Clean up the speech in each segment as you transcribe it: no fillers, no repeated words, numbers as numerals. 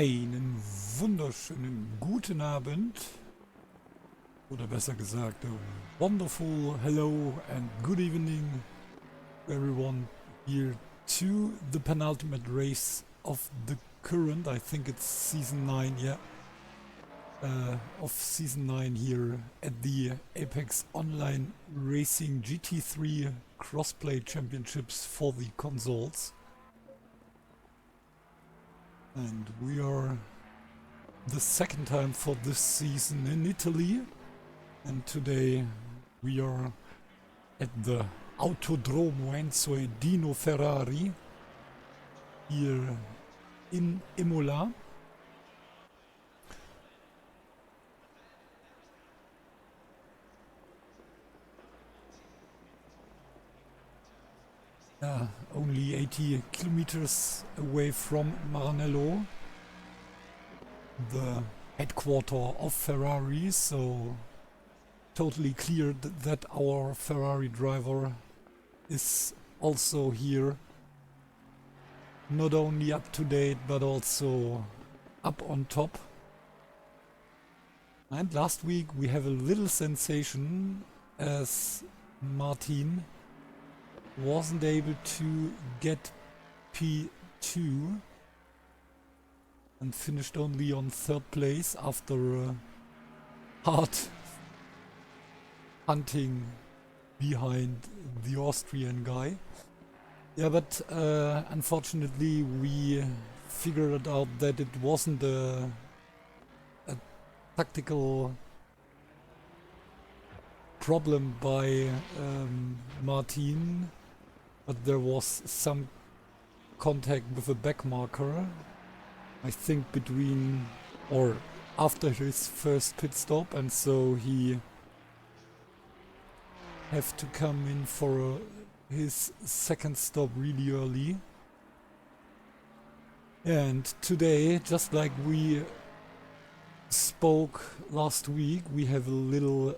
Einen wunderschönen guten Abend, oder besser gesagt, a wonderful hello and good evening everyone here to the penultimate race of the current, I think it's season 9, yeah, of season 9 here at the Apex Online Racing GT3 Crossplay Championships for the consoles. And we are the second time for this season in Italy, and today we are at the Autodromo Enzo e Dino Ferrari here in Imola. Only 80 kilometers away from Maranello, the headquarter of Ferrari, so totally clear that our Ferrari driver is also here, not only up to date but also up on top. And last week we have a little sensation as Martin wasn't able to get P2 and finished only on third place after hard hunting behind the Austrian guy. Yeah, but unfortunately we figured out that it wasn't a tactical problem by Martin, but there was some contact with a back marker, I think between or after his first pit stop, and so he have to come in for his second stop really early. And today, just like we spoke last week, we have a little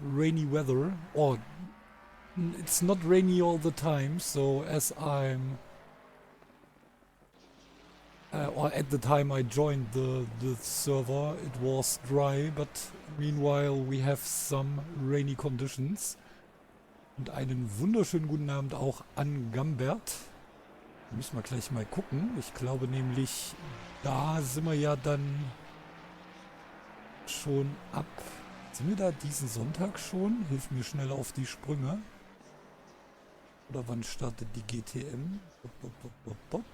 rainy weather, or it's not rainy all the time, so as I'm or at the time I joined the server it was dry, but meanwhile we have some rainy conditions. Und einen wunderschönen guten Abend auch an Gambert. Da müssen wir gleich mal gucken. Ich glaube nämlich, da sind wir ja dann schon ab. Sind wir da diesen Sonntag schon? Hilf mir schnell auf die Sprünge. Oder wann startet die GTM? Bop, bop, bop, bop, bop.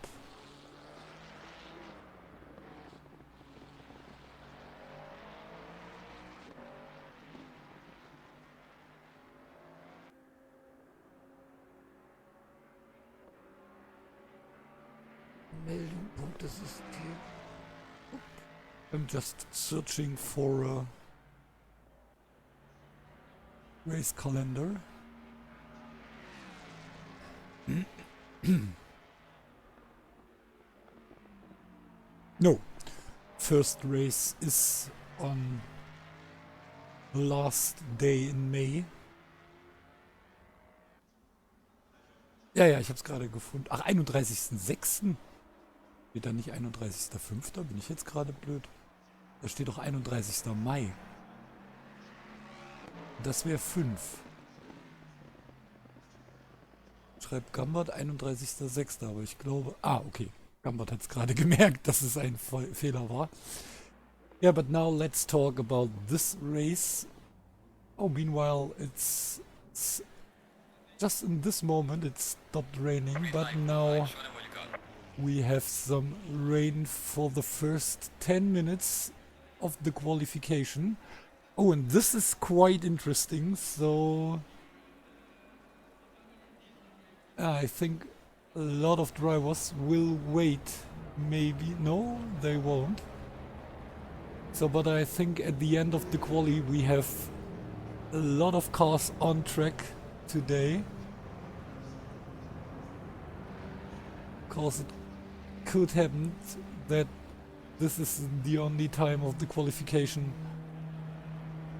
Meldung, Punktesystem. I'm just searching for a race calendar. No, first race is on the last day in May. Ja, ich hab's gerade gefunden. Ach, 31.06. Steht da nicht 31.05.? Bin ich jetzt gerade blöd? Da steht doch 31. Mai. Das wäre 5. Schreibt Gambert 31.06. Aber ich glaube... Ah, okay. Gambert hat es gerade gemerkt, dass es ein Fehler war. Yeah, but now let's talk about this race. Oh, meanwhile, it's just in this moment it stopped raining, but now we have some rain for the first 10 minutes of the qualification. Oh, and this is quite interesting, so I think a lot of drivers will wait. Maybe, no, they won't. So, but I think at the end of the quali we have a lot of cars on track today. Because it could happen that this is the only time of the qualification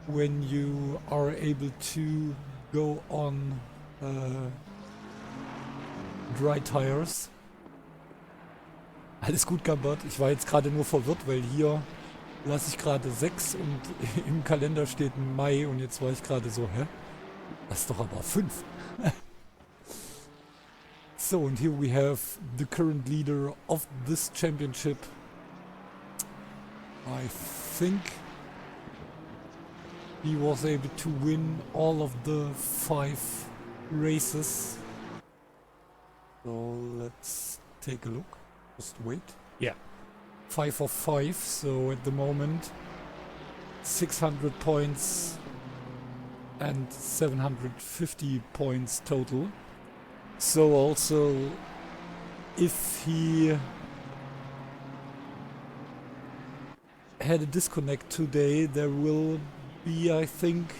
when you are able to go on dry tires. Alles gut, Gambert. Ich war jetzt gerade nur verwirrt, weil hier lasse ich gerade 6 und im Kalender steht Mai und jetzt war ich gerade so, hä? Das ist doch aber 5. So, and here we have the current leader of this championship. I think he was able to win all of the 5 races. So let's take a look. Just wait. Yeah. 5 of 5, so at the moment 600 points and 750 points total. So also if he had a disconnect today, there will be, I think,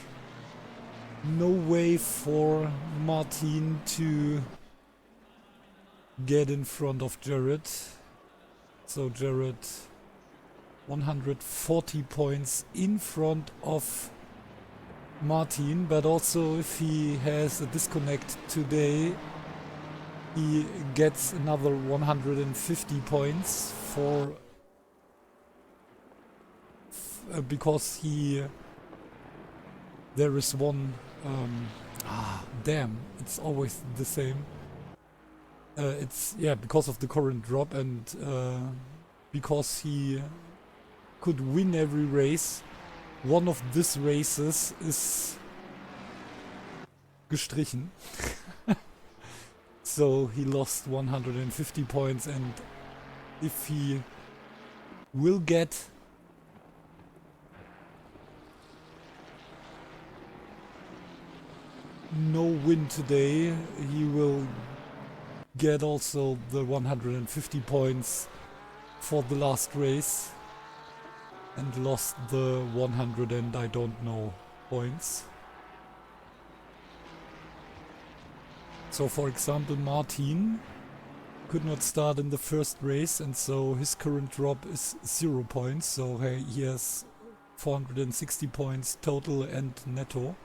no way for Martin to get in front of Jared. So Jared 140 points in front of Martin, but also if he has a disconnect today, he gets another 150 points for because there is one damn, it's always the same. It's because of the current drop and because he could win every race. One of these races is gestrichen. So he lost 150 points, and if he will get no win today, he will get also the 150 points for the last race and lost the 100 and I don't know points. So for example, Martin could not start in the first race and so his current drop is 0 points, so he has 460 points total and netto.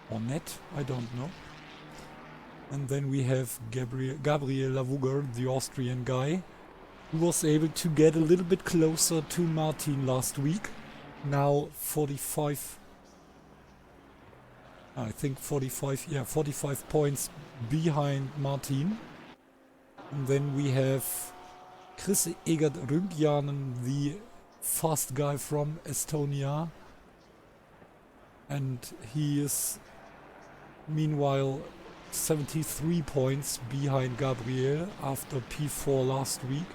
Or net, I don't know. And then we have Gabriel Lavuger, the Austrian guy, who was able to get a little bit closer to Martin last week. Now 45, I think 45 points behind Martin. And then we have Chris Egert Rüngjanen, the fast guy from Estonia. And he is meanwhile 73 points behind Gabriel after P4 last week.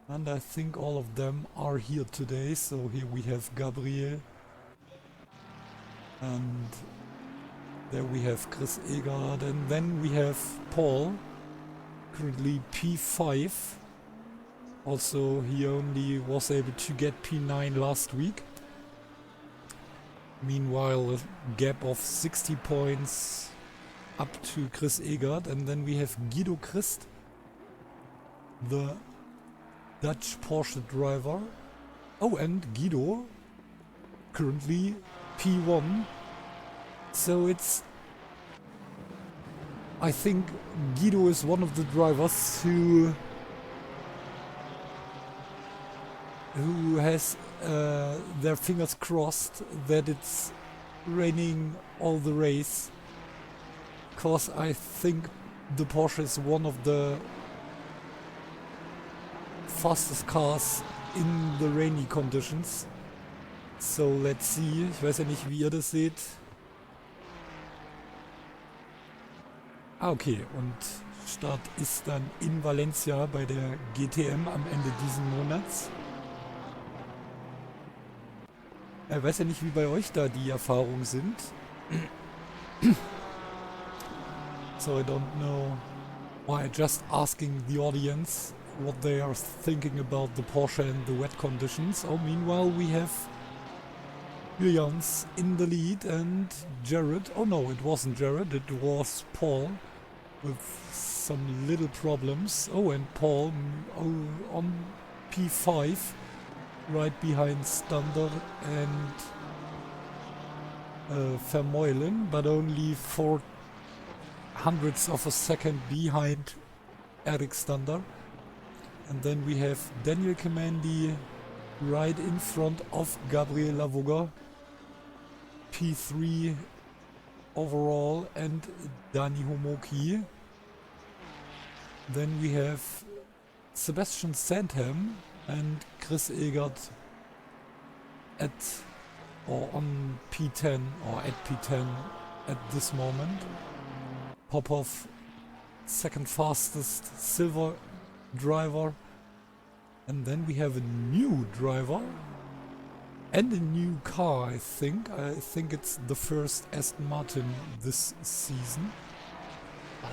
And I think all of them are here today. So here we have Gabriel. And there we have Chris Egert. And then we have Paul, currently P5. Also, he only was able to get P9 last week. Meanwhile, a gap of 60 points up to Chris Egert. And then we have Guido Christ, the Dutch Porsche driver. Oh, and Guido, currently P1. So it's... I think Guido is one of the drivers who has their fingers crossed that it's raining all the race, because I think the Porsche is one of the fastest cars in the rainy conditions. So let's see. Ich weiß ja nicht, wie ihr das seht. Okay, und Start ist dann in Valencia bei der GTM am Ende diesen Monats. Ich weiß ja nicht, wie bei euch da die Erfahrungen sind. So I don't know why, just asking the audience what they are thinking about the Porsche and the wet conditions. Oh, meanwhile we have Jans in the lead and Jared. Oh no, it wasn't Jared, it was Paul with some little problems. Oh, and Paul on P5. Right behind Stander and Vermeulen, but only hundredths of a second behind Eric Stander. And then we have Daniel Kemendi right in front of Gabriel Lavogga, P3 overall, and Dani Homoki. Then we have Sebastian Sandham and Chris Egert at or on P10 or at P10 at this moment. Popov, second fastest silver driver. And then we have a new driver and a new car, I think. I think it's the first Aston Martin this season. But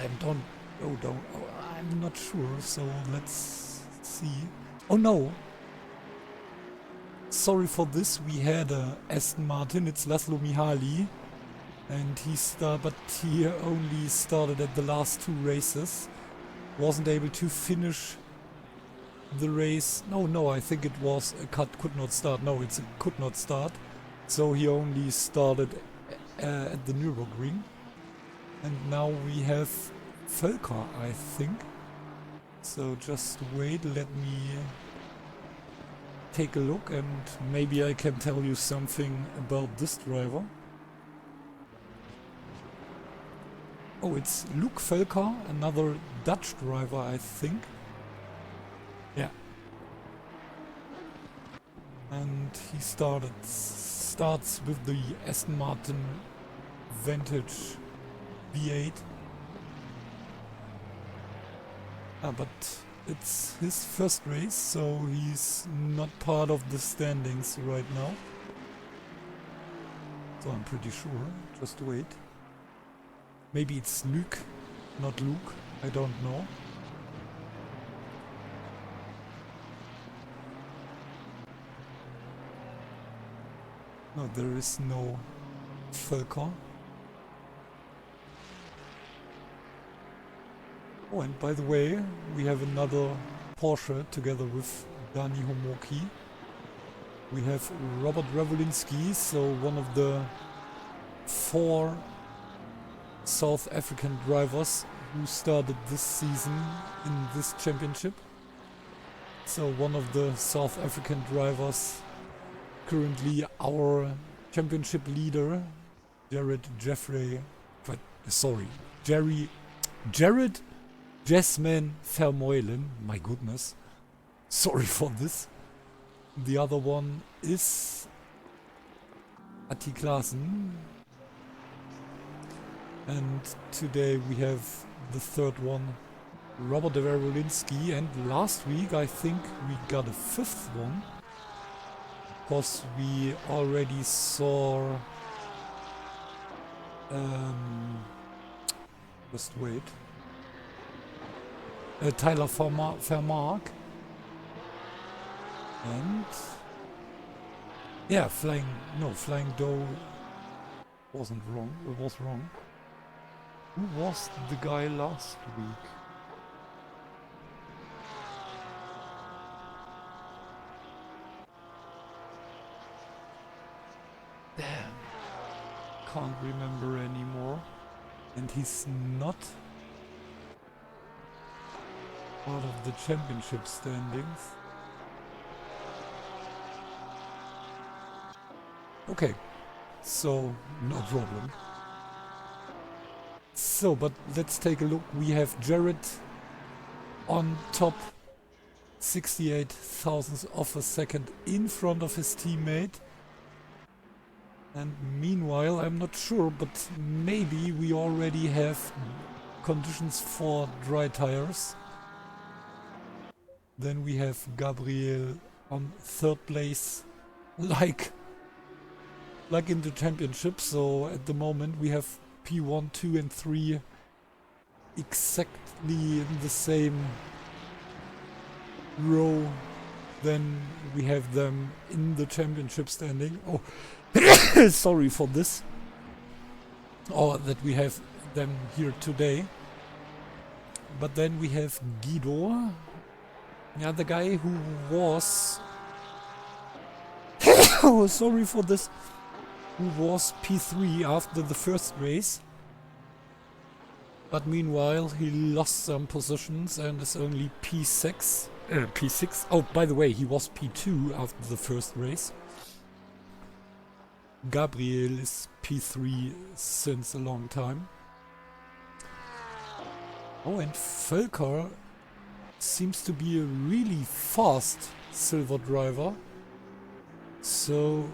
I'm not sure, so let's see. Oh no! Sorry for this, we had a Aston Martin, it's Laszlo Mihaly. And but he only started at the last 2 races. Wasn't able to finish the race. No, I think it was a could not start. No, it's a could not start. So he only started at the Nürburgring. And now we have Völker, I think. So just wait, let me take a look and maybe I can tell you something about this driver. Oh, it's Luc Völker, another Dutch driver, I think. Yeah. And he starts with the Aston Martin Vantage V8. But it's his first race, so he's not part of the standings right now. So I'm pretty sure. Just wait. Maybe it's Luc, not Luke. I don't know. No, there is no Völker. Oh, and by the way, we have another Porsche together with Dani Homoki. We have Robert Revolinsky, so one of the 4 South African drivers who started this season in this championship. So one of the South African drivers, currently our championship leader, Jared Jasmine Vermeulen. My goodness. Sorry for this. The other one is Atti Klaassen. And today we have the third one, Robert Werolinsky. And last week I think we got a 5th one. Because we already saw... just wait. Tyler Vermaak. And... yeah, Flying Doe wasn't wrong. It was wrong. Who was the guy last week? Damn. Can't remember anymore. And he's not part of the championship standings. Okay. So, no problem. So, but let's take a look. We have Jared on top, 68 thousandths of a second in front of his teammate. And meanwhile, I'm not sure, but maybe we already have conditions for dry tires. Then we have Gabriel on 3rd place, like in the championship. So at the moment we have P1, 2 and 3 exactly in the same row. Then we have them in the championship standing. Oh, sorry for this. Or that we have them here today. But then we have Guido. Yeah, the guy who was... oh, sorry for this. Who was P3 after the first race. But meanwhile, he lost some positions and is only P6. P6. Oh, by the way, he was P2 after the first race. Gabriel is P3 since a long time. Oh, and Ferr seems to be a really fast silver driver. So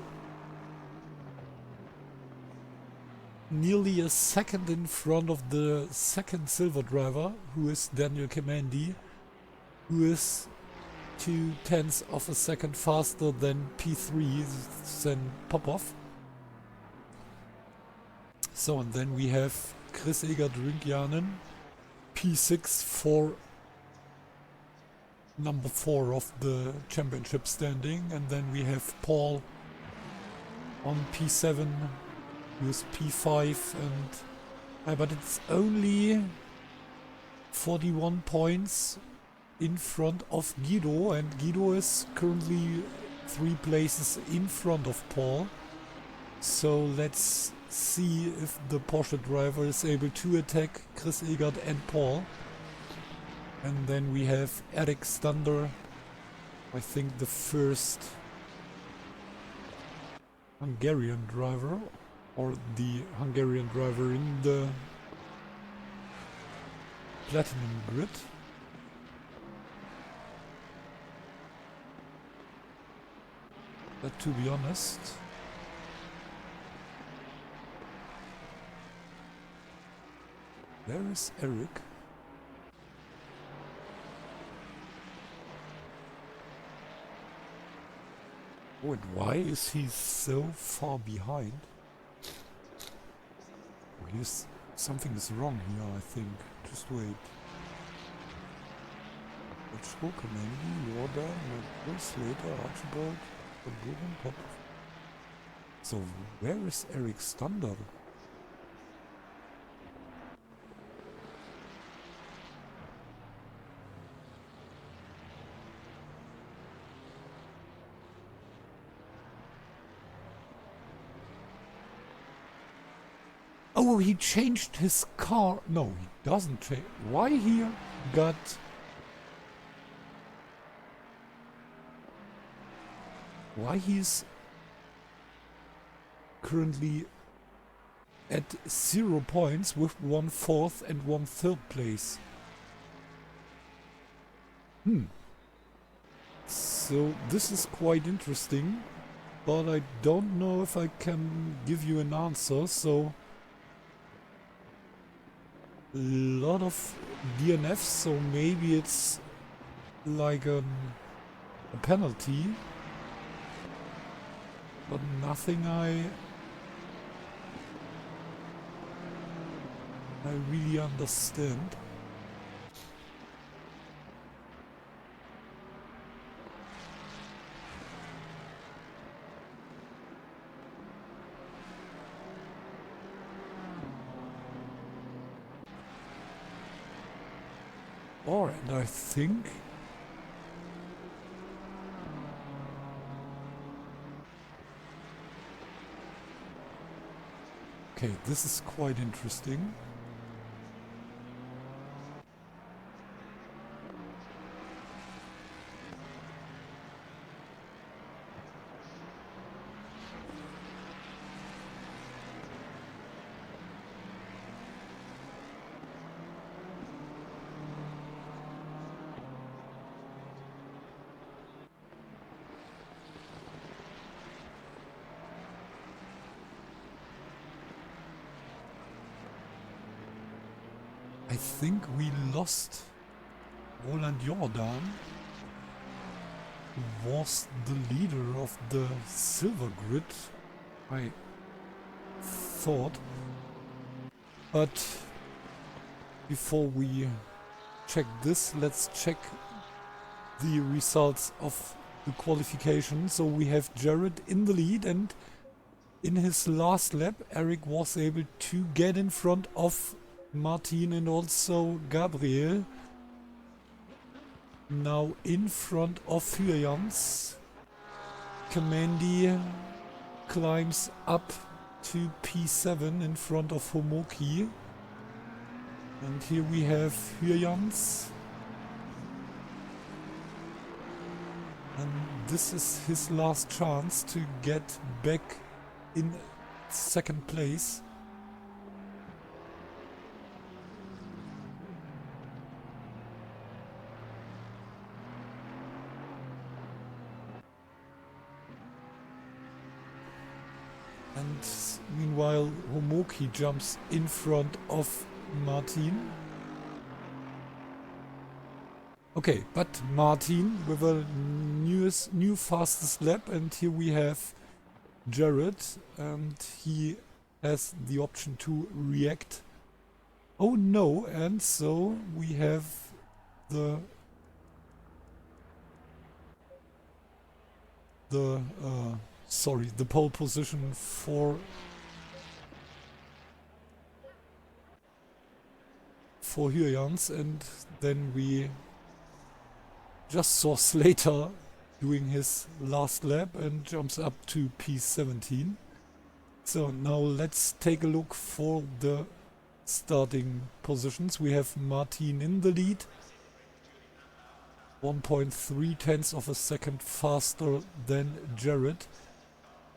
nearly a second in front of the second silver driver, who is Daniel Kemendi, who is 0.2 of a second faster than P3, than Popov. So, and then we have Chris Egert-Rinkjanen, P6 for number 4 of the championship standing, and then we have Paul on P7 with P5, and but it's only 41 points in front of Guido, and Guido is currently 3 places in front of Paul. So let's see if the Porsche driver is able to attack Chris Egert and Paul. And then we have Eric Stander, I think the first Hungarian driver, or the Hungarian driver in the Platinum Grid. But to be honest, where is Eric? Oh, and why is he so far behind? Oh, something is wrong here, I think. Just wait. Let's go, Kemendi, Jordan, Slater, Archibald, Pop. So, where is Eric Stander? Oh, he changed his car. No, he doesn't change. Why he got... Why he's currently at 0 points with 1/4 and 1/3 place. So this is quite interesting, but I don't know if I can give you an answer, so... A lot of DNFs, so maybe it's like a penalty, but nothing I really understand. And I think okay, this is quite interesting. I think we lost Roland Jordan, who was the leader of the silver grid, I thought. But before we check this, let's check the results of the qualification. So we have Jared in the lead, and in his last lap Eric was able to get in front of Martin and also Gabriel. Now in front of Furians. Kemendi climbs up to P7 in front of Homoki. And here we have Hyans. And this is his last chance to get back in second place. And meanwhile, Homoki jumps in front of Martin. Okay, but Martin with a new fastest lap, and here we have Jared, and he has the option to react. Oh no, and so we have the pole position for Hyans, and then we just saw Slater doing his last lap and jumps up to P17. So now let's take a look for the starting positions. We have Martin in the lead, 1.3 tenths of a second faster than Jared.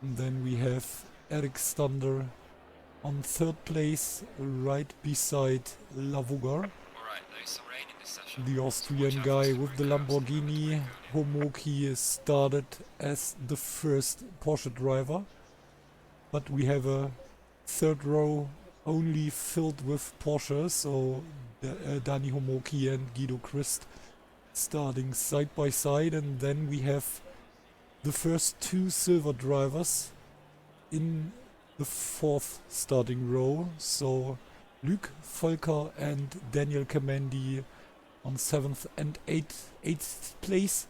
And then we have Eric Stander on third place, right beside Lavugar. The Austrian guy with the Lamborghini. Homoki started as the first Porsche driver, but we have a third row only filled with Porsche, so Dani Homoki and Guido Christ starting side by side, and then we have the first two silver drivers in the fourth starting row, so Luc Volker and Daniel Kamendi on 7th and 8th place,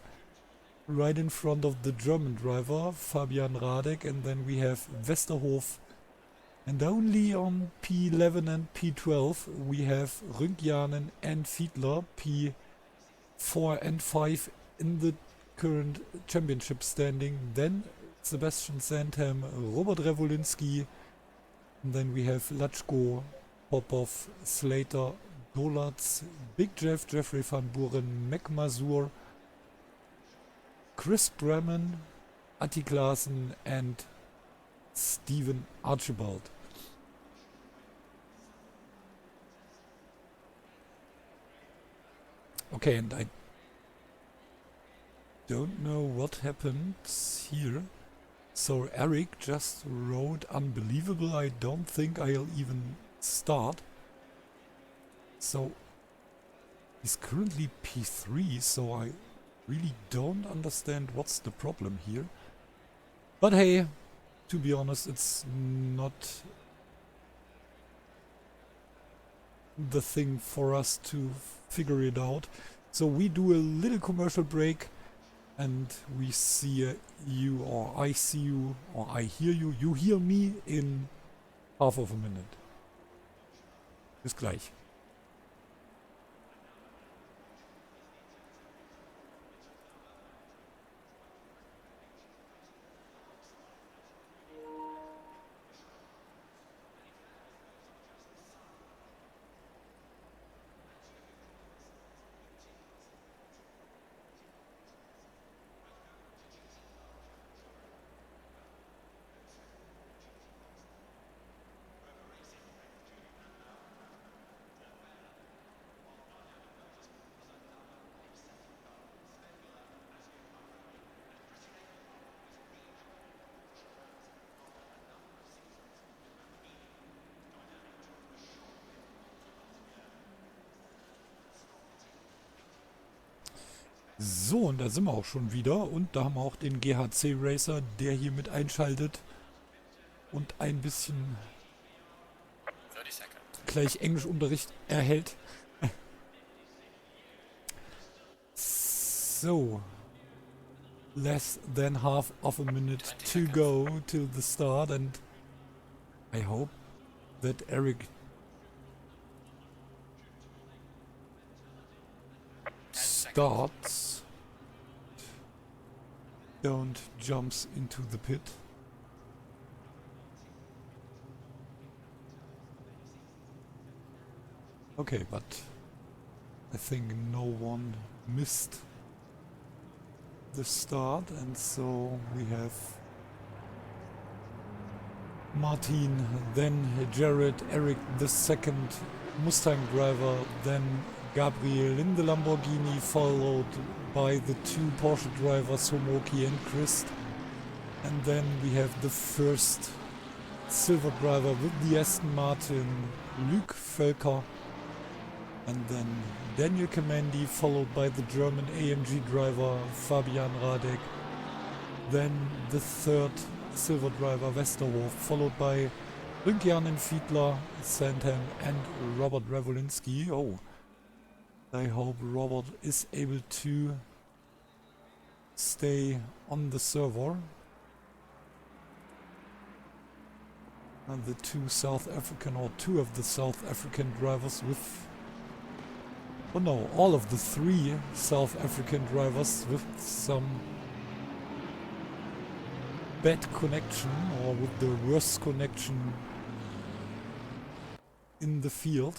right in front of the German driver Fabian Radek, and then we have Westerhof, and only on P11 and P12 we have Rünkjanen and Fiedler, P4 and 5 in the current championship standing, then Sebastian Sandham, Robert Revolinski, and then we have Latschko, Popov, Slater, Dolatz, Big Jeff, Jeffrey van Buren, Mac Mazur, Chris Bremen, Atti Klaassen, and Steven Archibald. Okay, and I don't know what happened here. So Eric just wrote unbelievable. I don't think I'll even start. So he's currently P3, so I really don't understand what's the problem here. But hey, to be honest, it's not the thing for us to figure it out. So we do a little commercial break, and we see you, or I see you, or I hear you, you hear me in half of a minute. Bis gleich. So, und da sind wir auch schon wieder, und da haben wir auch den GHC Racer, der hier mit einschaltet und ein bisschen gleich Englischunterricht erhält. So, less than half of a minute to go till the start, and I hope that Eric starts, don't jumps into the pit. Okay, but I think no one missed the start, and so we have Martin, then Jared, Eric the second Mustang driver, then Gabriel in the Lamborghini, followed by the two Porsche drivers, Homoki and Chris. And then we have the first silver driver with the Aston Martin, Luke Völker. And then Daniel Kamandi, followed by the German AMG driver, Fabian Radek. Then the third silver driver, Westerhof, followed by Rinkianen Fiedler, Sandham and Robert Revolinski. Oh, I hope Robert is able to stay on the server. And the two South African, or two of the South African drivers with, oh no, all of the three South African drivers with some bad connection, or with the worst connection in the field.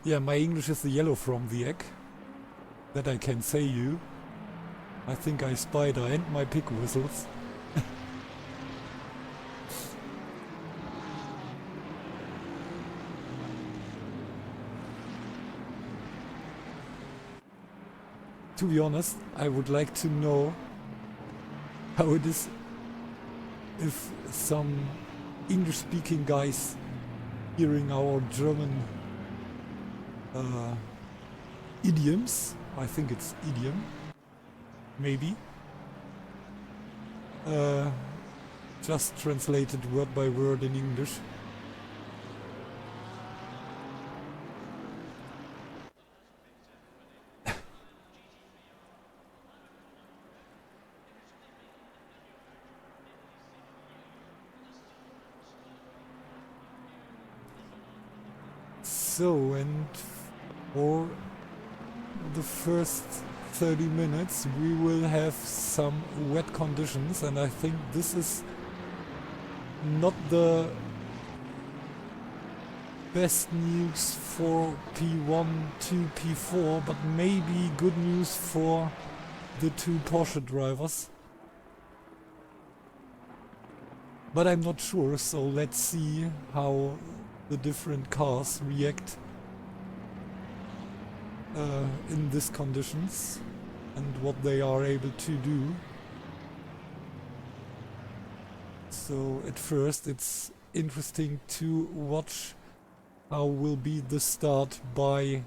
Yeah, my English is the yellow from the egg. That I can say you. I think I spider and my pig whistles. To be honest, I would like to know how it is if some English-speaking guys hearing our German idioms, I think it's idiom, maybe, just translated word by word in English. So, and for the first 30 minutes we will have some wet conditions, and I think this is not the best news for P1 to P4, but maybe good news for the two Porsche drivers. But I'm not sure, so let's see how the different cars react in these conditions and what they are able to do. So at first it's interesting to watch how will be the start by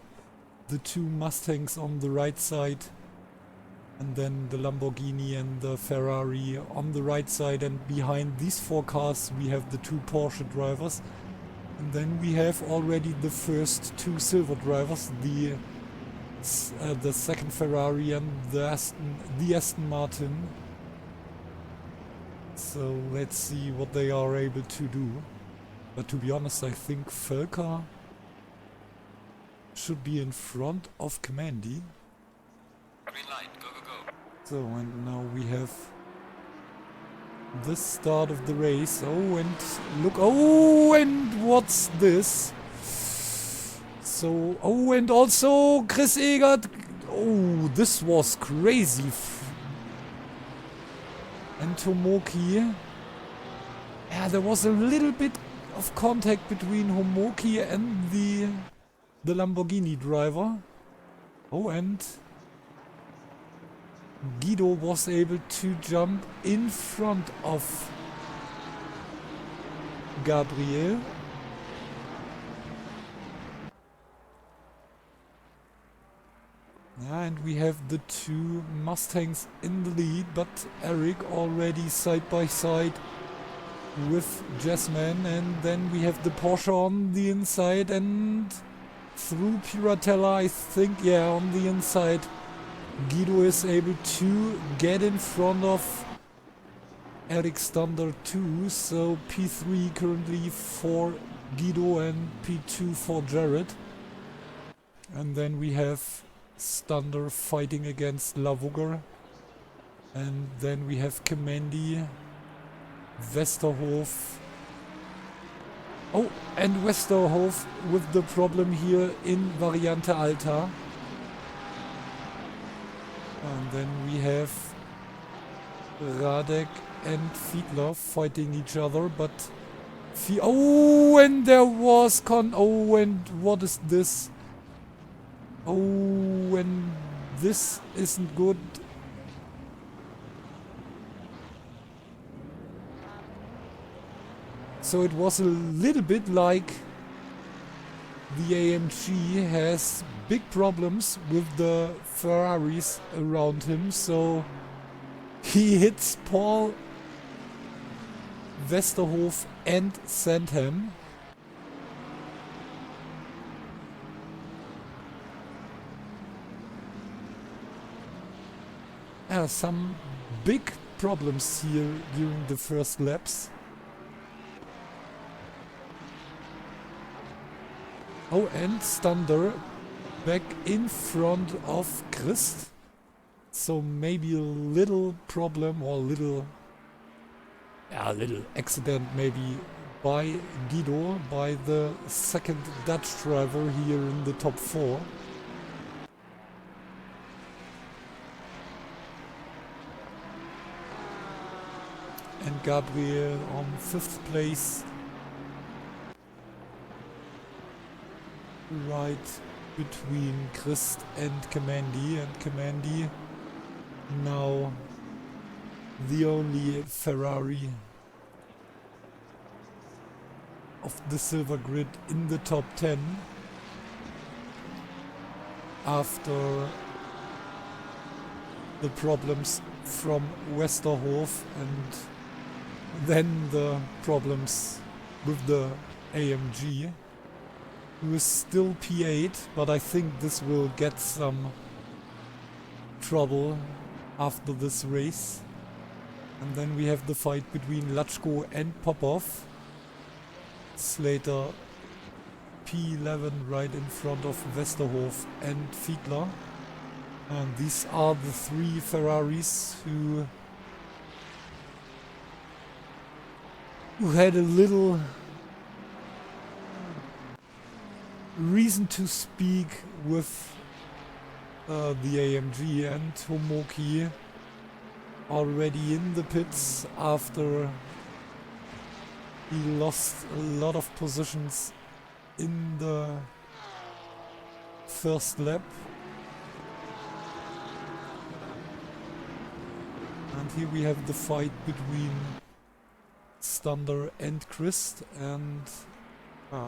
the two Mustangs on the right side, and then the Lamborghini and the Ferrari on the right side, and behind these four cars we have the two Porsche drivers. And then we have already the first two silver drivers, the second Ferrari and the Aston Martin. So let's see what they are able to do. But to be honest, I think Völker should be in front of Kamandi. Green light, go, go, go. So, and now we have the start of the race. Oh, and look, oh, and what's this? So, oh, and also Chris Egert. Oh, this was crazy. And Tomoki. Yeah, there was a little bit of contact between Homoki and the Lamborghini driver. Oh, and Guido was able to jump in front of Gabriel. Yeah, and we have the two Mustangs in the lead, but Eric already side by side with Jasmine, and then we have the Porsche on the inside, and through Piratella, I think, yeah, on the inside, Guido is able to get in front of Eric Stander 2, so P3 currently for Guido and P2 for Jared. And then we have Stander fighting against Lavugger. And then we have Kamandi, Westerhof, Oh, and Westerhof with the problem here in Variante Alta. And then we have Radek and Fiedler fighting each other, but... Oh, and there was Oh, and what is this? Oh, and this isn't good. So it was a little bit like the AMG has big problems with the Ferraris around him, so he hits Paul, Westerhof and Sandham. Some big problems here during the first laps. Oh, and Stander back in front of Christ. So maybe a little problem or little accident maybe by Guido, by the second Dutch driver here in the top 4. And Gabriel on 5th place. Right between Christ and Kamandi, and Kamandi now the only Ferrari of the silver grid in the top 10 after the problems from Westerhof and then the problems with the AMG. Who is still P8, but I think this will get some trouble after this race. And then we have the fight between Latchko and Popov. Slater P11 right in front of Westerhof and Fiedler. And these are the 3 Ferraris who had a little reason to speak with the AMG, and Tomoki already in the pits after he lost a lot of positions in the first lap. And here we have the fight between Stander and Christ, and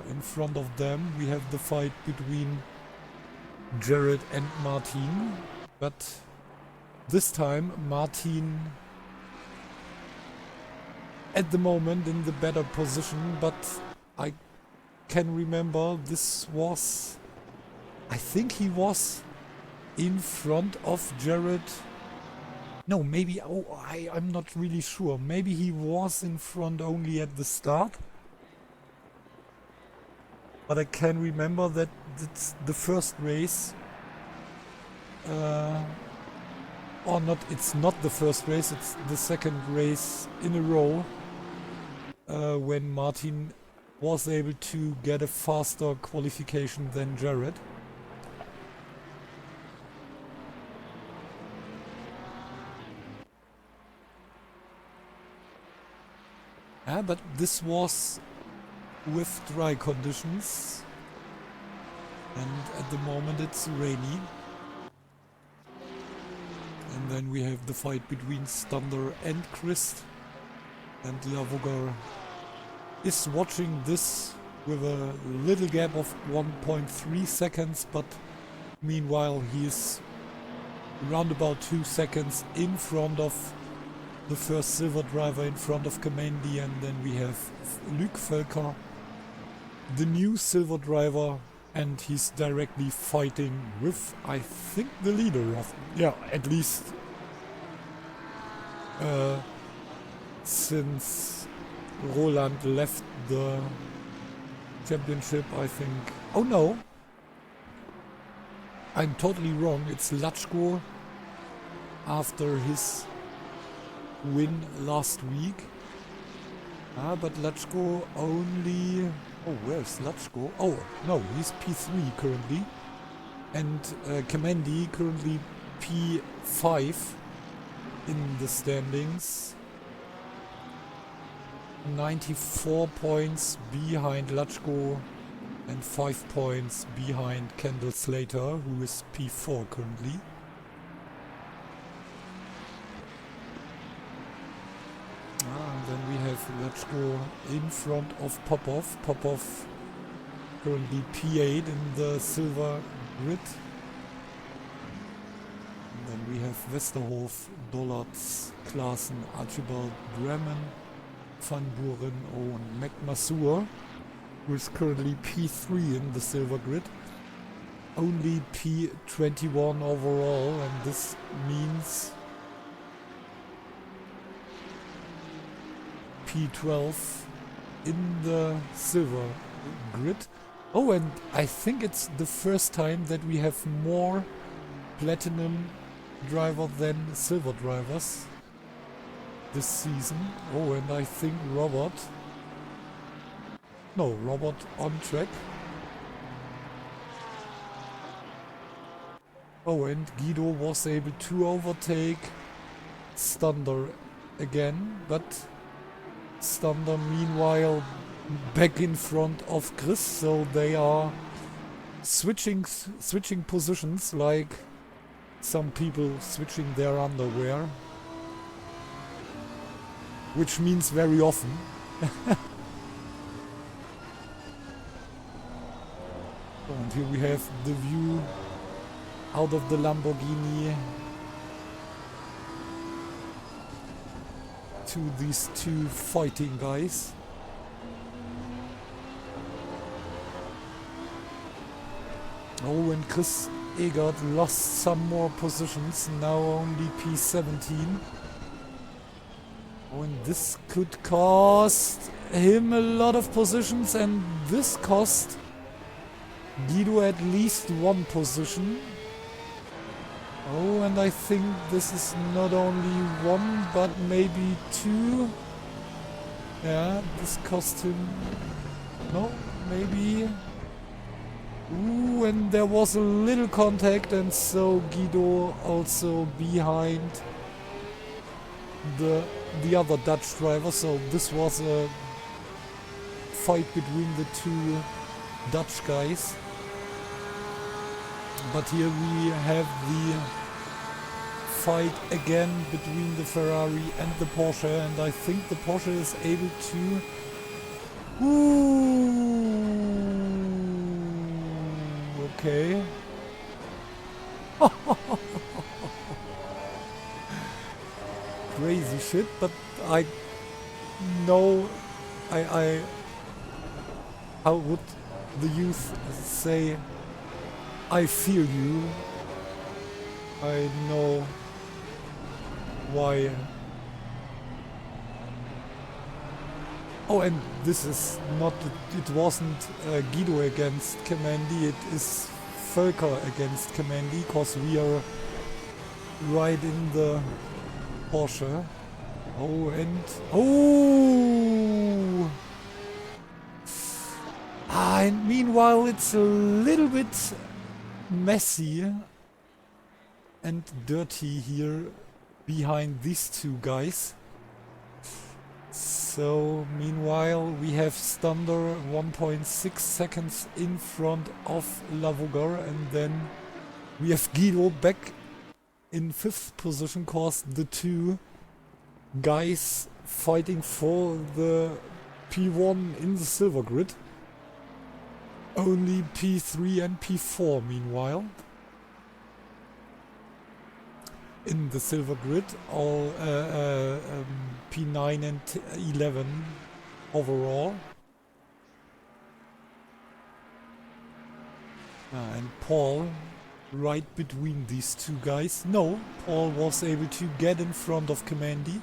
in front of them we have the fight between Jared and Martin, but this time Martin at the moment in the better position, but I can remember this was, I think he was in front of Jared. No, maybe, I'm not really sure. Maybe he was in front only at the start. But I can remember that it's the first race, or not, it's not the first race, it's the second race in a row, when Martin was able to get a faster qualification than Jared. But this was with dry conditions, and at the moment it's rainy. And then we have the fight between Stander and Christ, and Lavogar is watching this with a little gap of 1.3 seconds, but meanwhile he is around about 2 seconds in front of the first silver driver, in front of Kamandi, and then we have Luc Völker, the new silver driver, and he's directly fighting with, I think, the leader of, at least since Roland left the championship, I think. Oh no, I'm totally wrong. It's Latchko after his win last week. But Latchko only Oh, where's Lutschko? Oh, no, he's P3 currently. And Kemendi currently P5 in the standings. 94 points behind Lutschko and 5 points behind Kendall Slater, who is P4 currently. And then we have Lutschko in front of Popov. Popov currently P8 in the silver grid. And then we have Westerhof, Dollards, Klaassen, Archibald, Bremen, Van Buren, and McMassur, who is currently P3 in the silver grid. Only P21 overall, and this means P12 in the silver grid. Oh, and I think it's the first time that we have more platinum driver than silver drivers this season. Oh, and I think Robert on track. Oh, and Guido was able to overtake Stander again, but Stander meanwhile back in front of Chris, so they are switching positions like some people switching their underwear, which means very often. And here we have the view out of the Lamborghini to these two fighting guys. Oh, and Chris Egert lost some more positions, now only P17. Oh, and this could cost him a lot of positions, and this cost Guido at least one position. Oh, and I think this is not only one, but maybe two. Yeah, this cost him... No, maybe... Ooh, and there was a little contact, and so Guido also behind the other Dutch driver. So this was a fight between the two Dutch guys. But here we have the fight again between the Ferrari and the Porsche, and I think the Porsche is able to... Ooh, okay. Crazy shit, but I know how would the youth say, I feel you. I know why. Oh, and this is not, it wasn't Guido against Kemendi, it is Völker against Kemendi, because we are right in the Porsche. Oh, and... Oh! And meanwhile it's a little bit messy and dirty here behind these two guys. So meanwhile we have Stander 1.6 seconds in front of Lavogar, and then we have Guido back in 5th position, cause the two guys fighting for the P1 in the silver grid. Only P3 and P4 meanwhile. In the silver grid, all P9 and 11 overall. And Paul right between these two guys. No, Paul was able to get in front of Kemendi.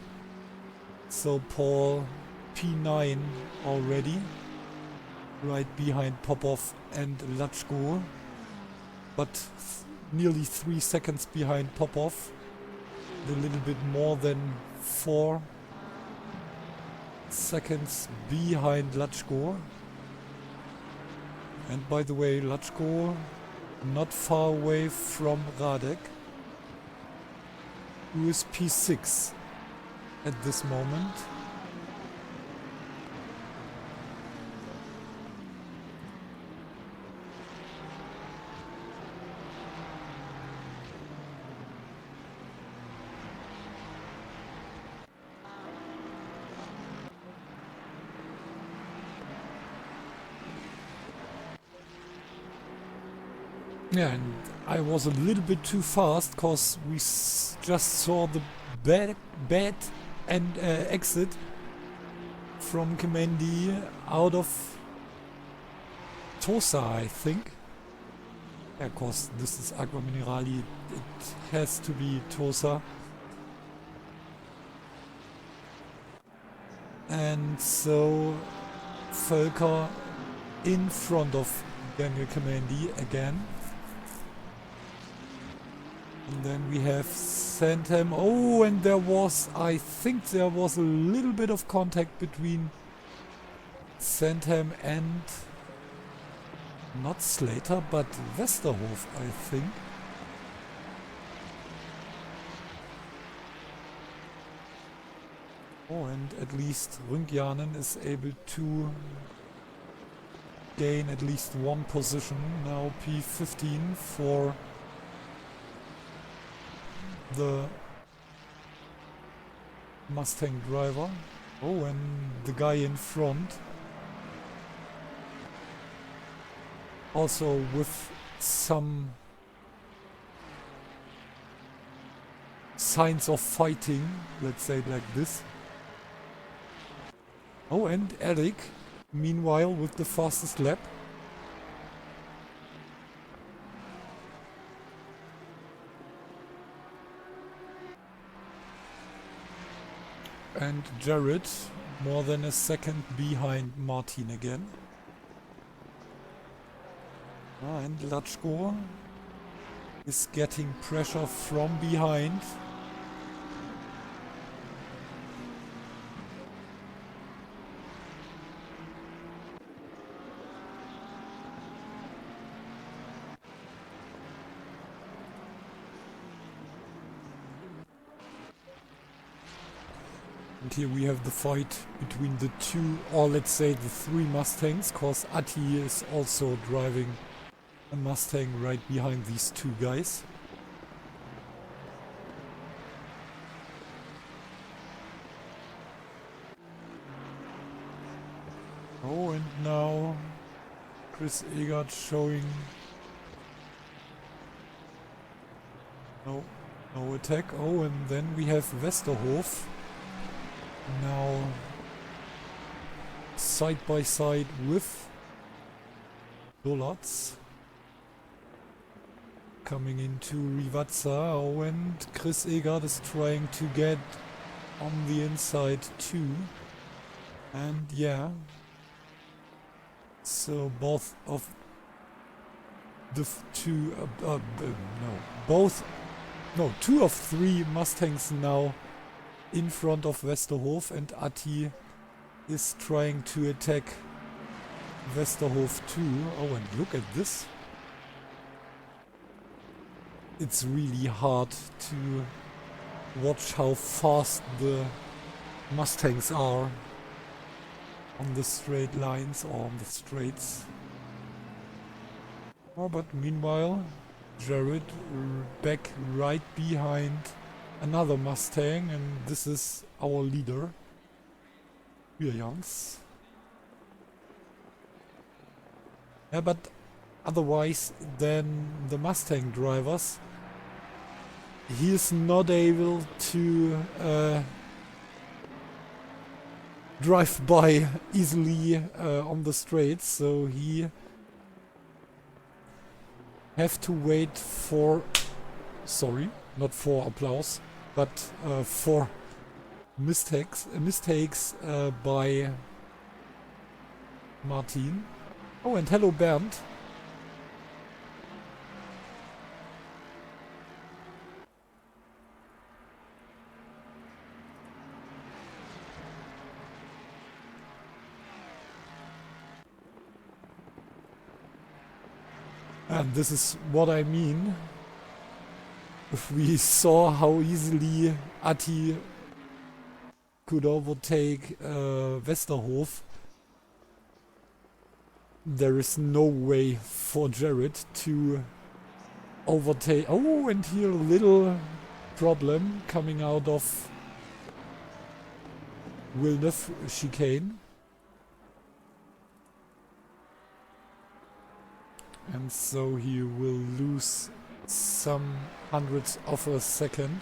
So Paul P9 already. Right behind Popov and Lutschko, but nearly 3 seconds behind Popov, a little bit more than 4 seconds behind Lutschko. And by the way, Latchko not far away from Radek, who is P6 at this moment. Yeah, and I was a little bit too fast because we just saw the bad and exit from Kemendi out of Tosa, I think. Yeah, of course, this is Aqua Minerali. It has to be Tosa. And so Völker in front of Daniel Kemendi again. And then we have Sandham. Oh, and there was, I think there was a little bit of contact between Sandham and not Slater, but Westerhof, I think. Oh, and at least Rüngjanen is able to gain at least one position. Now P15 for the Mustang driver. Oh, and the guy in front also with some signs of fighting, let's say it like this. Oh, and Eric, meanwhile, with the fastest lap. And Jared, more than a second behind Martin again. And Latchko is getting pressure from behind. And here we have the fight between the two, or let's say the three Mustangs, cause Atti is also driving a Mustang right behind these two guys. Oh, and now Chris Egert showing no attack. Oh, and then we have Westerhof now side by side with Dolatz coming into Rivazza. Oh, and Chris Egert is trying to get on the inside too. And yeah, so both of the two, two of three Mustangs now in front of Westerhof, and Atti is trying to attack Westerhof too. Oh, and look at this. It's really hard to watch how fast the Mustangs are on the straight lines or on the straights. Oh, but meanwhile, Jared back right behind another Mustang, and this is our leader, Williams. Yeah, but otherwise than the Mustang drivers, he is not able to drive by easily on the straights, so he have to wait for, sorry, not for applause, but for mistakes by Martin. Oh, and hello Bernd. And this is what I mean. If we saw how easily Atti could overtake Westerhof, there is no way for Jared to overtake. Oh, and here a little problem coming out of Villeneuve chicane. And so he will lose some hundredths of a second.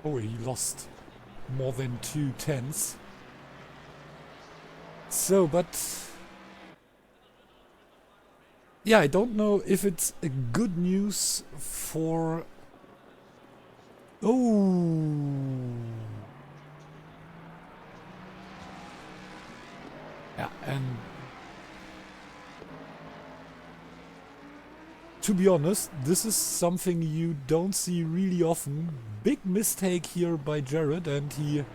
Oh, he lost more than 2/10. So, but yeah, I don't know if it's a good news for... Oh! Yeah, and to be honest, this is something you don't see really often. Big mistake here by Jared, and he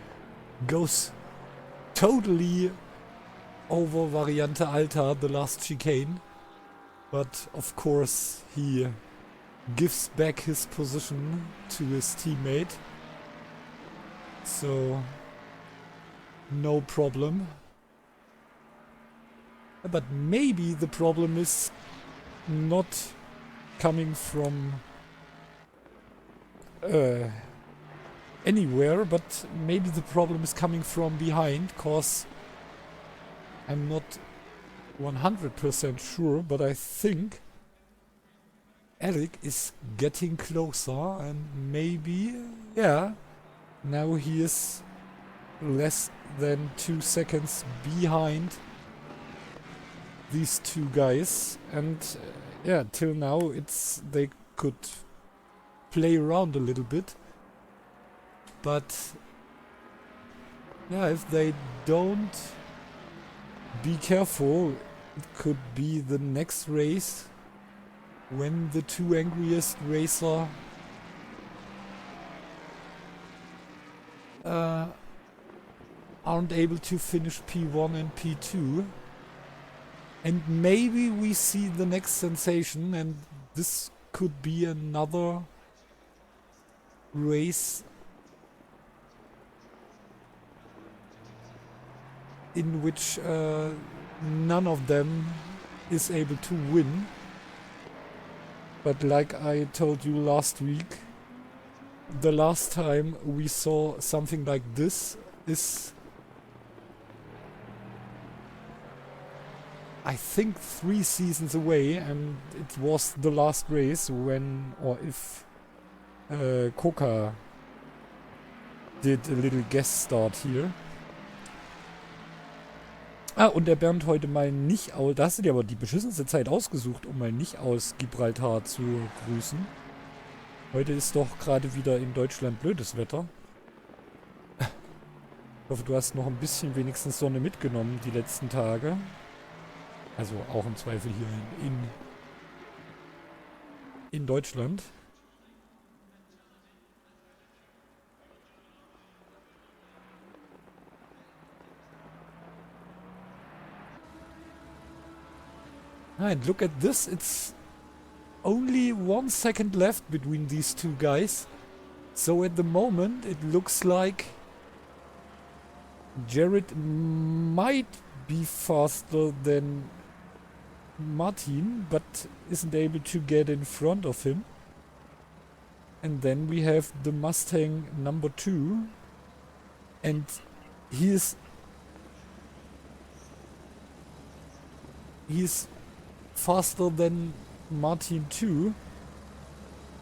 goes totally over Variante Alta, the last chicane. But of course he gives back his position to his teammate. So no problem. But maybe the problem is not coming from anywhere, but maybe the problem is coming from behind, cause I'm not 100% sure, but I think Eric is getting closer, and maybe, yeah, now he is less than 2 seconds behind these two guys, and yeah, till now they could play around a little bit, but yeah, if they don't be careful, it could be the next race when the two angriest racer aren't able to finish P1 and P2. And maybe we see the next sensation, and this could be another race in which none of them is able to win. But like I told you last week, the last time we saw something like this is, I think, 3 seasons away, and it was the last race when, or if Coca did a little guest start here. Ah, und der Bernd heute mal nicht aus... Da hast du dir aber die beschissenste Zeit ausgesucht, um mal nicht aus Gibraltar zu grüßen. Heute ist doch gerade wieder in Deutschland blödes Wetter. Ich hoffe, du hast noch ein bisschen wenigstens Sonne mitgenommen die letzten Tage. Also auch im Zweifel hier in Deutschland. And look at this, it's only 1 second left between these two guys. So at the moment it looks like Jared might be faster than Martin, but isn't able to get in front of him. And then we have the Mustang number 2, and he's faster than Martin too.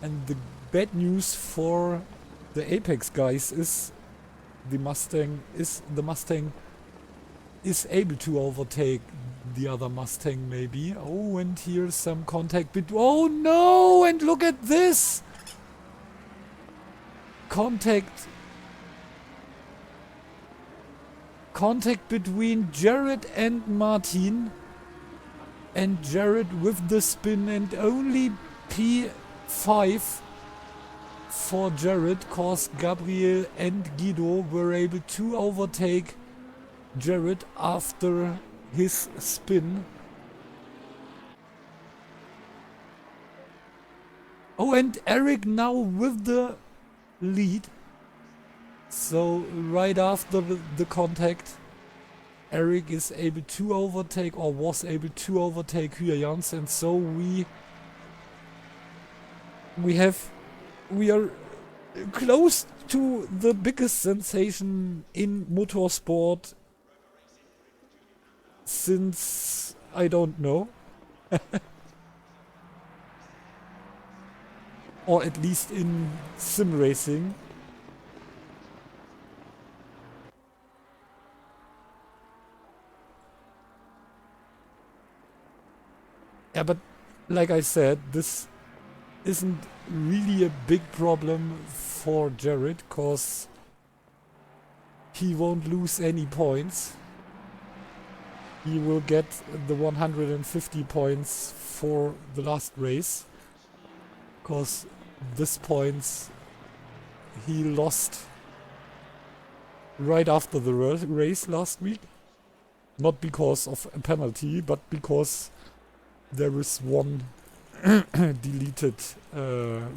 And the bad news for the Apex guys is the Mustang is able to overtake the other Mustang maybe. Oh, and here's some contact oh no, and look at this! Contact between Jared and Martin. And Jared with the spin, and only P5 for Jared, cause Gabriel and Guido were able to overtake Jared after his spin. Oh, and Eric now with the lead. So right after the contact, Eric is able to overtake, or was able to overtake Hyans, and so we are close to the biggest sensation in motorsport since I don't know. Or at least in sim racing. Yeah, but like I said, this isn't really a big problem for Jared, cause he won't lose any points. He will get the 150 points for the last race, cause this points he lost right after the race last week. Not because of a penalty, but because there is one deleted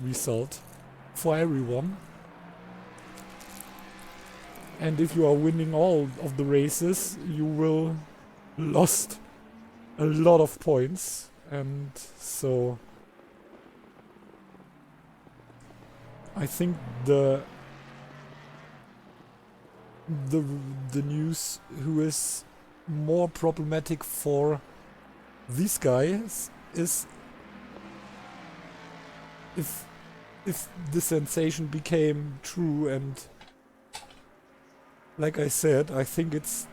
result for everyone. And if you are winning all of the races, you will lost a lot of points. And so I think the news who is more problematic for these guys is if the sensation became true, and like I said, I think it's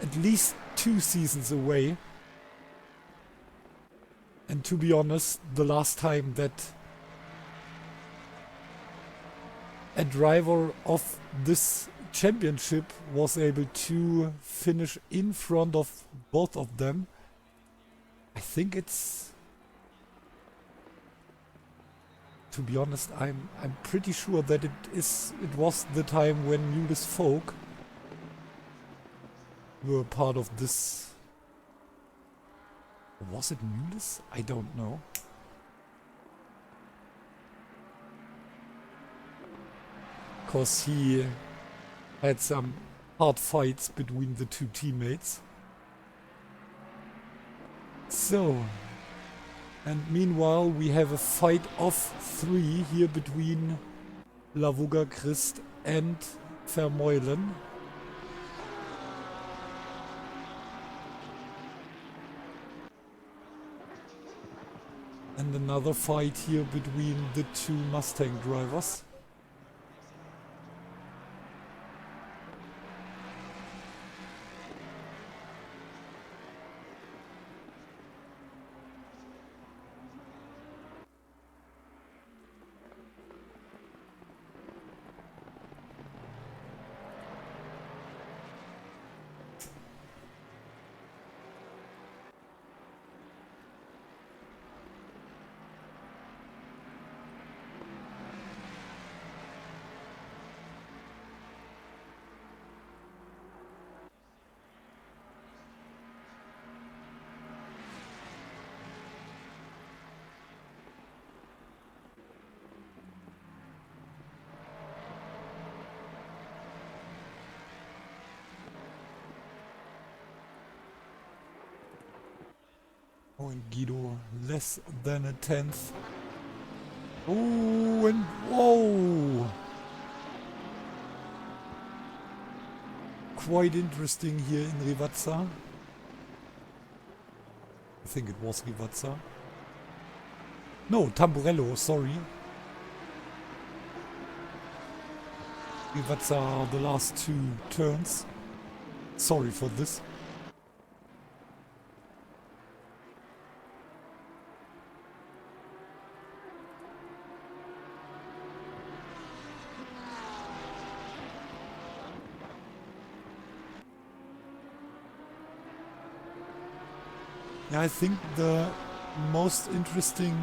at least 2 seasons away. And to be honest, the last time that a driver of this championship was able to finish in front of both of them, I think it's, to be honest, I'm pretty sure that it was the time when Newless Folk were part of this. Was it Newless? I don't know. Cause he had some hard fights between the 2 teammates. So, and meanwhile we have a fight of 3 here between Lavuga Christ and Vermeulen. And another fight here between the 2 Mustang drivers. Oh, and Guido less than a 10th. Oh, and whoa! Quite interesting here in Rivazza. I think it was Rivazza. No, Tamburello, sorry. Rivazza are the last 2 turns. Sorry for this. Yeah, I think the most interesting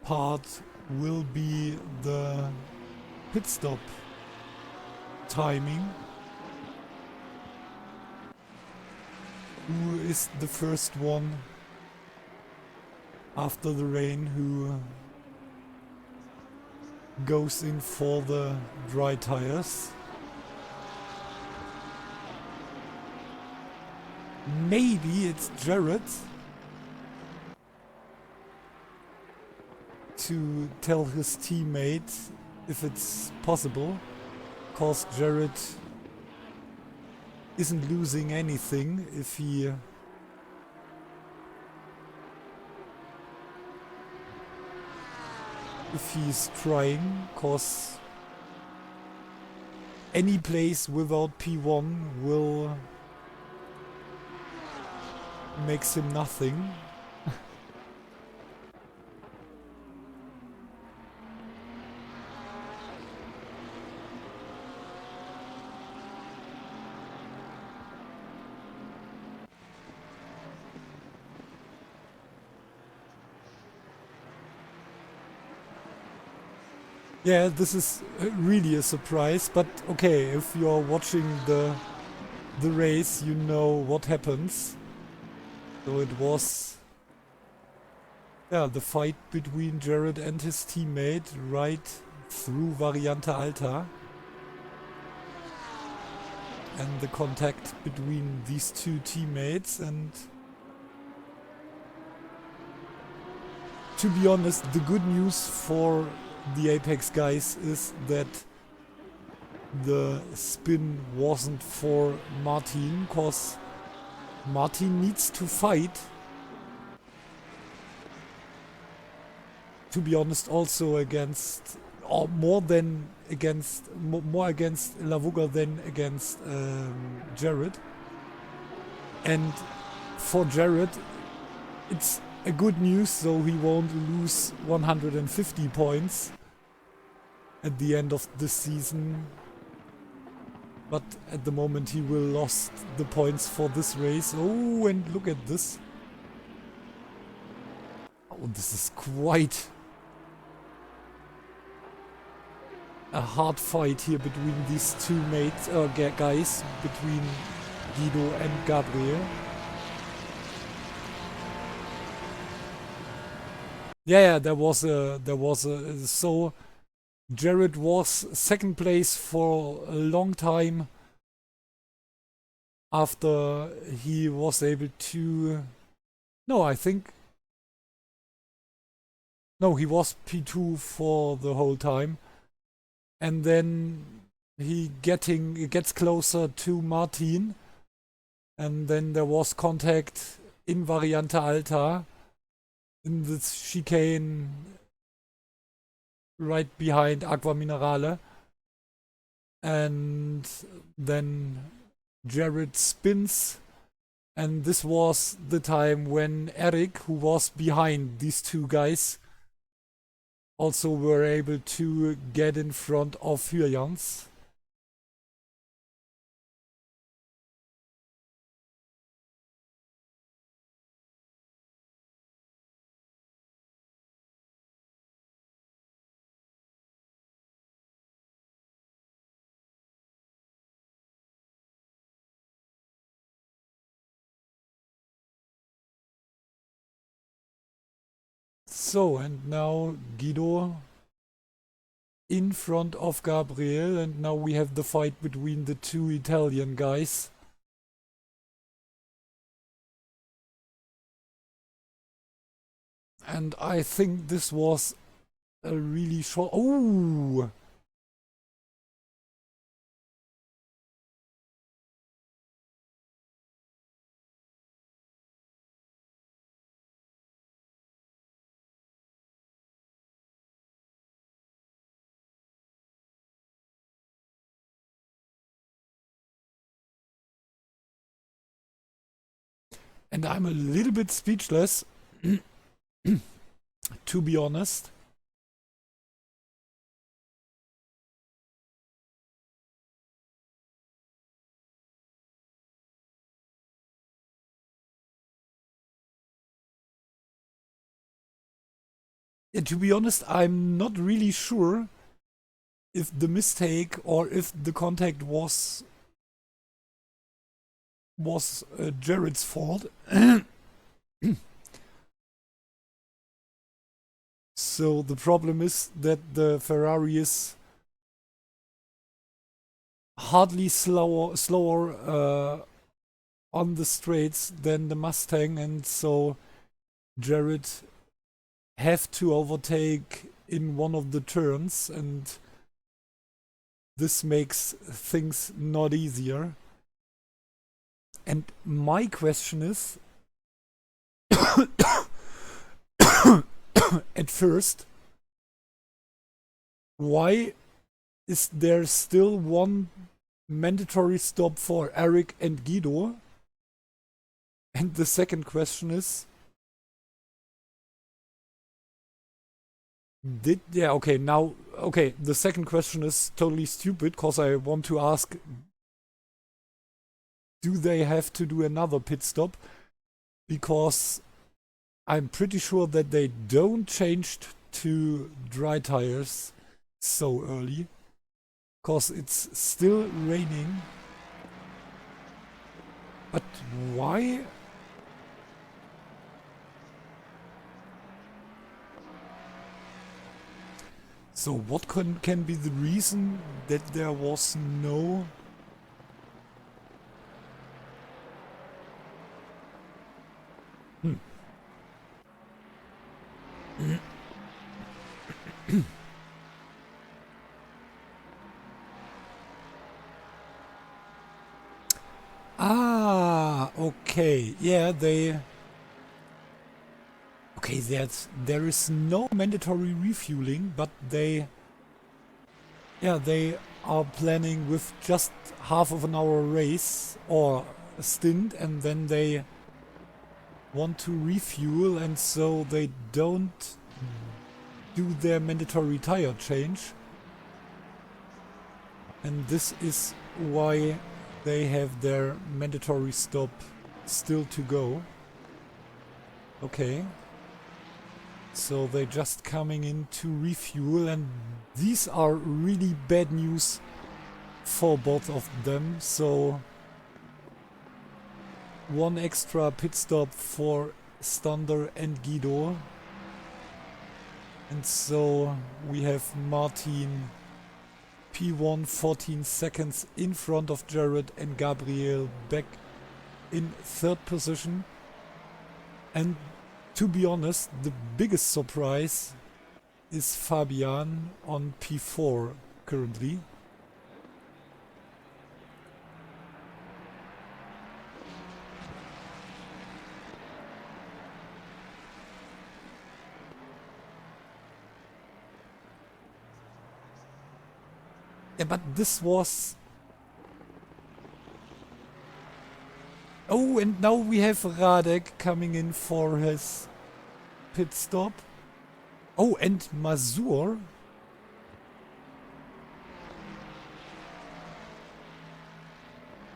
part will be the pit stop timing. Who is the first one after the rain who goes in for the dry tires? Maybe it's Jared to tell his teammate if it's possible, cause Jared isn't losing anything if he's trying, cause any place without P1 will makes him nothing. Yeah, this is really a surprise, but okay, if you're watching the race, you know what happens. So it was, yeah, the fight between Jared and his teammate right through Variante Alta. And the contact between these two teammates, and to be honest, the good news for the Apex guys is that the spin wasn't for Martin, cause Martin needs to fight. To be honest, also against, or more against Lavuga than against Jared. And for Jared, it's a good news, so he won't lose 150 points at the end of the season. But at the moment he will lost the points for this race. Oh, and look at this. Oh, this is quite a hard fight here between these two guys, between Dino and Gabriel. Yeah, there was a so Jared was second place for a long time after he was able to, no, I think, no, he was P2 for the whole time, and then he gets closer to Martin, and then there was contact in Variante Alta in the chicane right behind Aqua Minerale, and then Jared spins, and this was the time when Eric, who was behind these two guys, also were able to get in front of Hyljans. So, and now Guido in front of Gabriel, and now we have the fight between the two Italian guys. And I think this was a really short... Oh! And I'm a little bit speechless, to be honest. Yeah, to be honest, I'm not really sure if the mistake or if the contact was Jared's fault. So the problem is that the Ferrari is hardly slower on the straights than the Mustang, and so Jared have to overtake in one of the turns, and this makes things not easier. And my question is, at first, why is there still one mandatory stop for Eric and Guido? And the second question is, the second question is totally stupid, because I want to ask, do they have to do another pit stop? Because I'm pretty sure that they don't change to dry tires so early, because it's still raining. But why? So what can be the reason that there was no... Ah, okay. Yeah, they... Okay, there is no mandatory refueling, but they... Yeah, they are planning with just half of an hour race or a stint, and then they want to refuel, and so they don't do their mandatory tire change. And this is why they have their mandatory stop still to go. Okay. So they're just coming in to refuel, and these are really bad news for both of them. So one extra pit stop for Stander and Guido. And so we have Martin P1 14 seconds in front of Jared, and Gabriel back in third position. And to be honest, the biggest surprise is Fabian on P4 currently. Yeah, but this was... Oh, and now we have Radek coming in for his pit stop. Oh, and Mazur.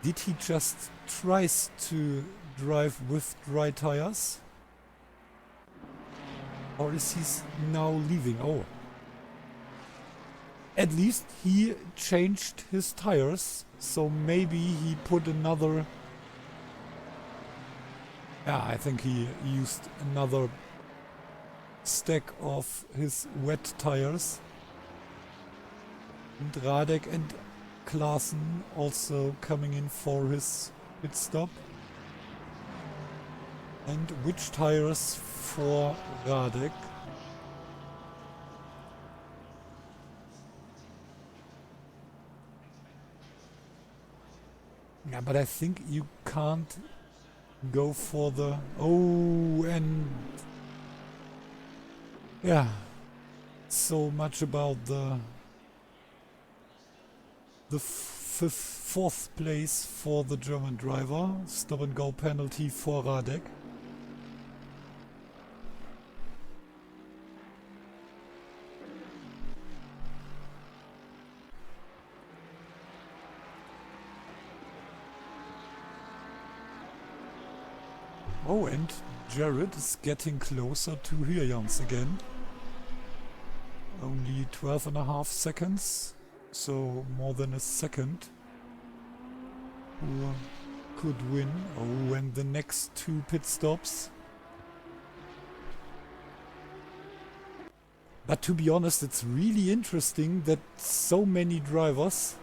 Did he just tries to drive with dry tires? Or is he now leaving? Oh. At least he changed his tires, so maybe he put another... Yeah, I think he used another stack of his wet tires. And Radek and Klaassen also coming in for his pit stop. And which tires for Radek? Yeah, but I think you can't go for the... Oh, and... Yeah. So much about the fourth place for the German driver. Stop and go penalty for Radek. Oh, and Jared is getting closer to Hirjans again. 12.5 seconds, so more than a second. Who could win? Oh, and the next 2 pit stops. But to be honest, it's really interesting that so many drivers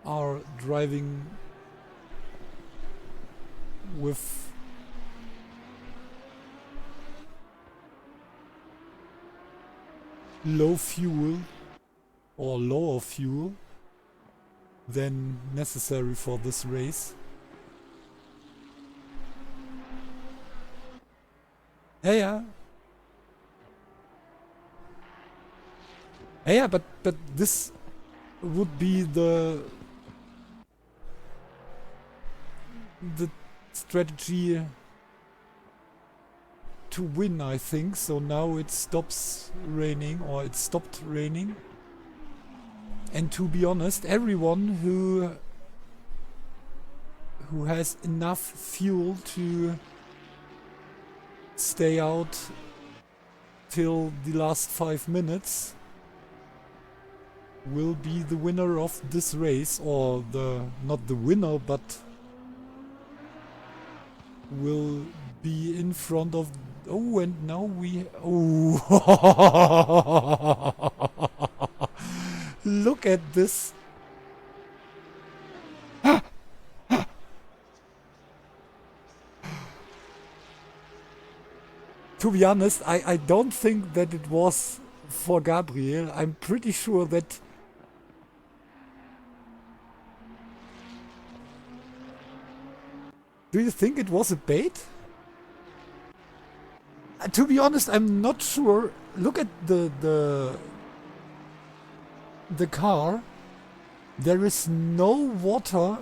are driving with low fuel or lower fuel than necessary for this race. Yeah. Yeah, but this would be the strategy to win, I think. So now it stops raining, or it stopped raining. And to be honest, everyone who has enough fuel to stay out till the last 5 minutes will be the winner of this race, or not the winner, but will be in front of... Oh, and now we... Oh! Look at this! To be honest, I don't think that it was for Gabriel. I'm pretty sure that... Do you think it was a bait? To be honest, I'm not sure. Look at the car. There is no water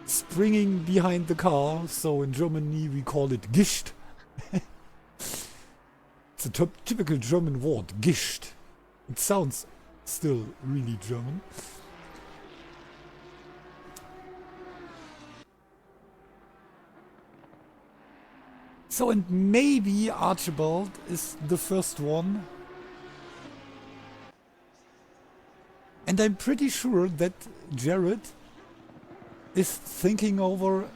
springing behind the car, so in Germany we call it Gischt. It's a typical German word, Gischt. It sounds still really German. So, and maybe Archibald is the first one. And I'm pretty sure that Jared is thinking over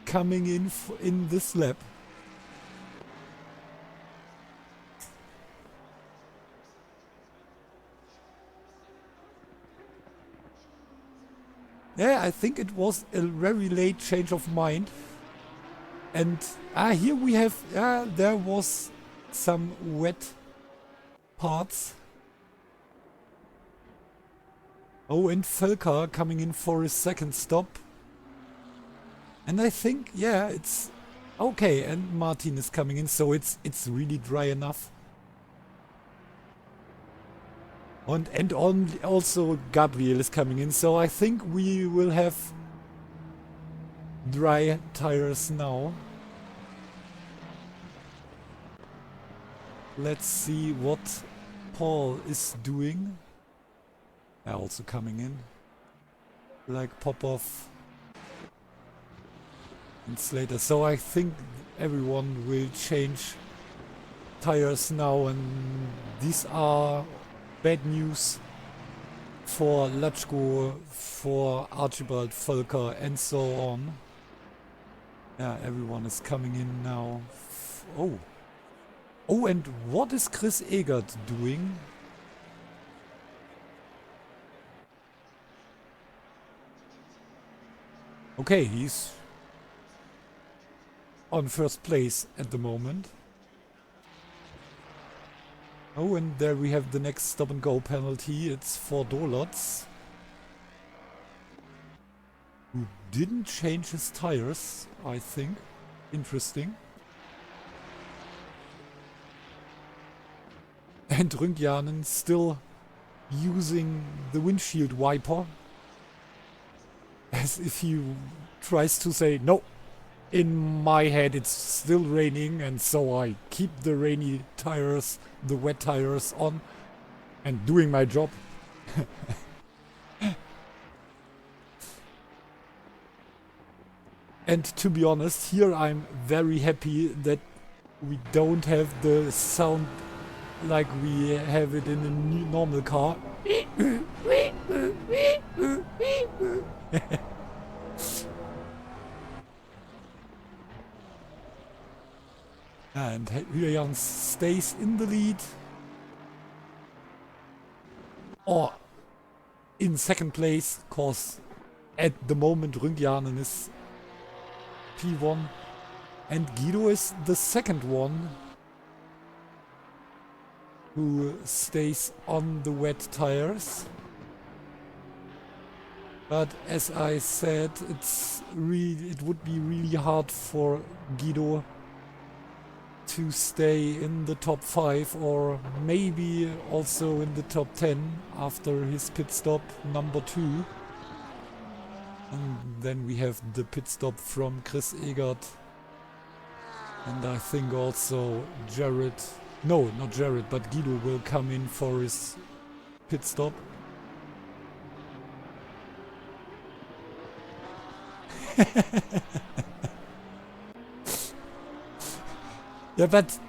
coming in this lap. Yeah, I think it was a very late change of mind. And here we have, there was some wet parts. Oh, and Ferr coming in for his second stop. And I think, yeah, it's okay. And Martin is coming in, so it's really dry enough. And also Gabriel is coming in, so I think we will have dry tires now. Let's see what Paul is doing. Also coming in. Like Popov and Slater. So I think everyone will change tires now, and these are bad news for Latchko, for Archibald, Ferr, and so on. Yeah, everyone is coming in now. Oh. Oh, and what is Chris Egert doing? Okay, he's on first place at the moment. Oh, and there we have the next stop and go penalty. It's for Dolots, who didn't change his tires, I think. Interesting. And Rüngjanen still using the windshield wiper, as if he tries to say, no, in my head it's still raining, and so I keep the rainy tires, the wet tires on, and doing my job. And to be honest, here I'm very happy that we don't have the sound like we have it in a normal car. And Hyun stays in the lead. Or in second place, cause at the moment Rungjanen is P1 and Guido is the second one who stays on the wet tires. But as I said, it would be really hard for Guido to stay in the top 5 or maybe also in the top 10 after his pit stop number 2. And then we have the pit stop from Chris Egert. And I think also Jared, no, not Jared, but Guido will come in for his pit stop. Yeah, but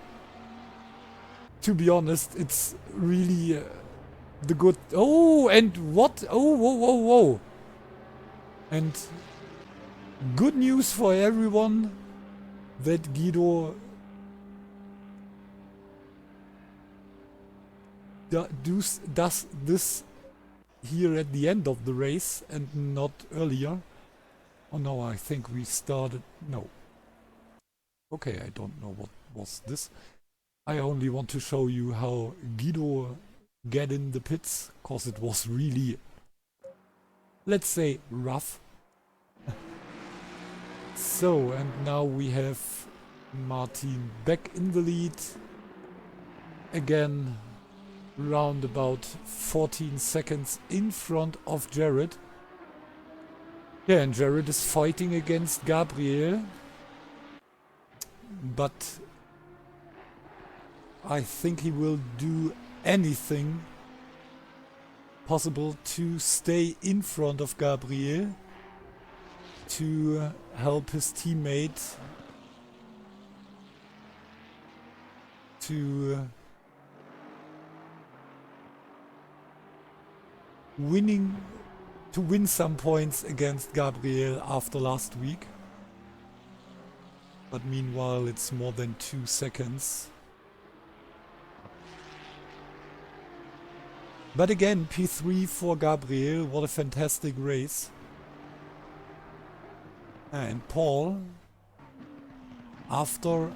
to be honest, it's really the good... Oh, and what? Oh, whoa, whoa, whoa. And good news for everyone that Guido does this here at the end of the race and not earlier. Oh no, I think we started... No. Okay, I don't know what was this. I only want to show you how Guido get in the pits, cause it was really, let's say, rough. So, and now we have Martin back in the lead. Again, round about 14 seconds in front of Jared. Yeah, and Jared is fighting against Gabriel. But I think he will do anything possible to stay in front of Gabriel to help his teammate to win some points against Gabriel after last week. But meanwhile it's more than 2 seconds. But again, P3 for Gabriel, what a fantastic race. And Paul, after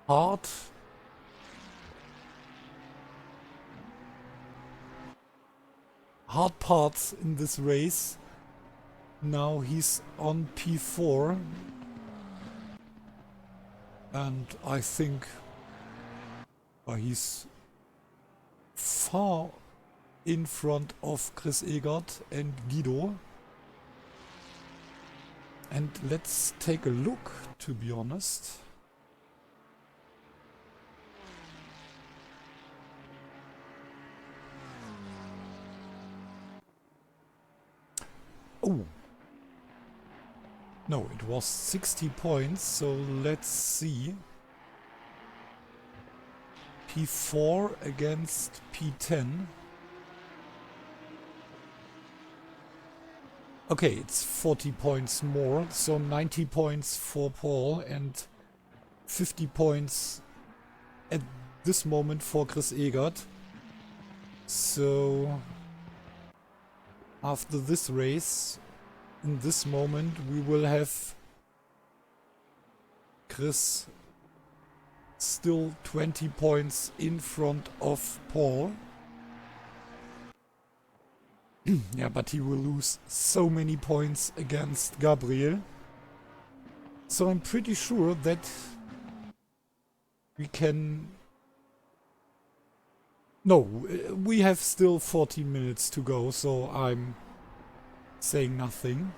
hard parts in this race, now he's on P4. And I think he's far in front of Chris Egert and Guido. And let's take a look, to be honest. Oh! No, it was 60 points, so let's see. P4 against P10. Okay, it's 40 points more, so 90 points for Paul and 50 points at this moment for Chris Egert. So after this race, in this moment, we will have Chris still 20 points in front of Paul. Yeah, but he will lose so many points against Gabriel. So I'm pretty sure that we can... No, we have still 14 minutes to go, so I'm saying nothing.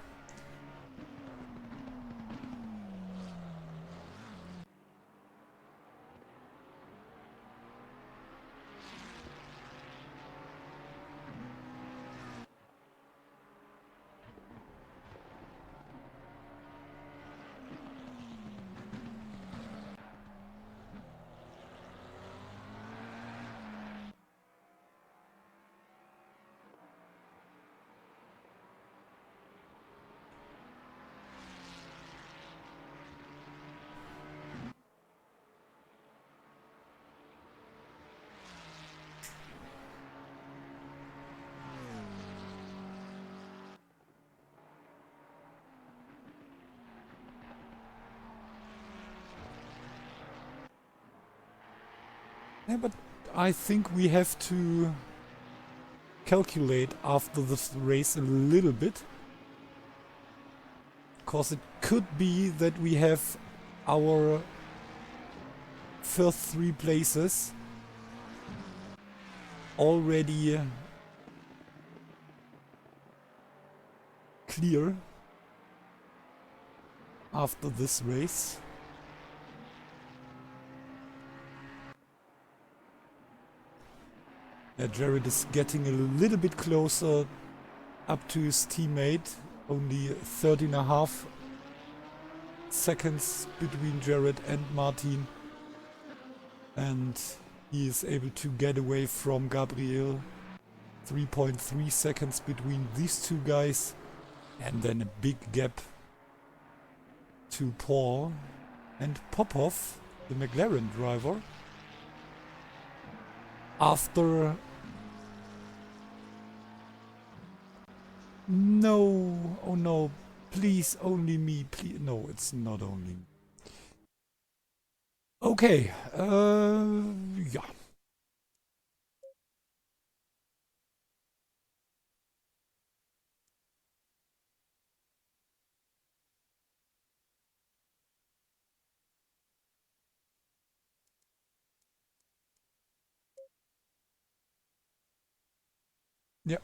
Yeah, but I think we have to calculate after this race a little bit. Because it could be that we have our first three places already clear after this race. Yeah, Jared is getting a little bit closer up to his teammate. Only 13.5 seconds between Jared and Martin. And he is able to get away from Gabriel. 3.3 seconds between these two guys. And then a big gap to Paul and Popov, the McLaren driver. After... No! Oh no! Please, only me, please. No, it's not only me. Okay, yeah. Yeah.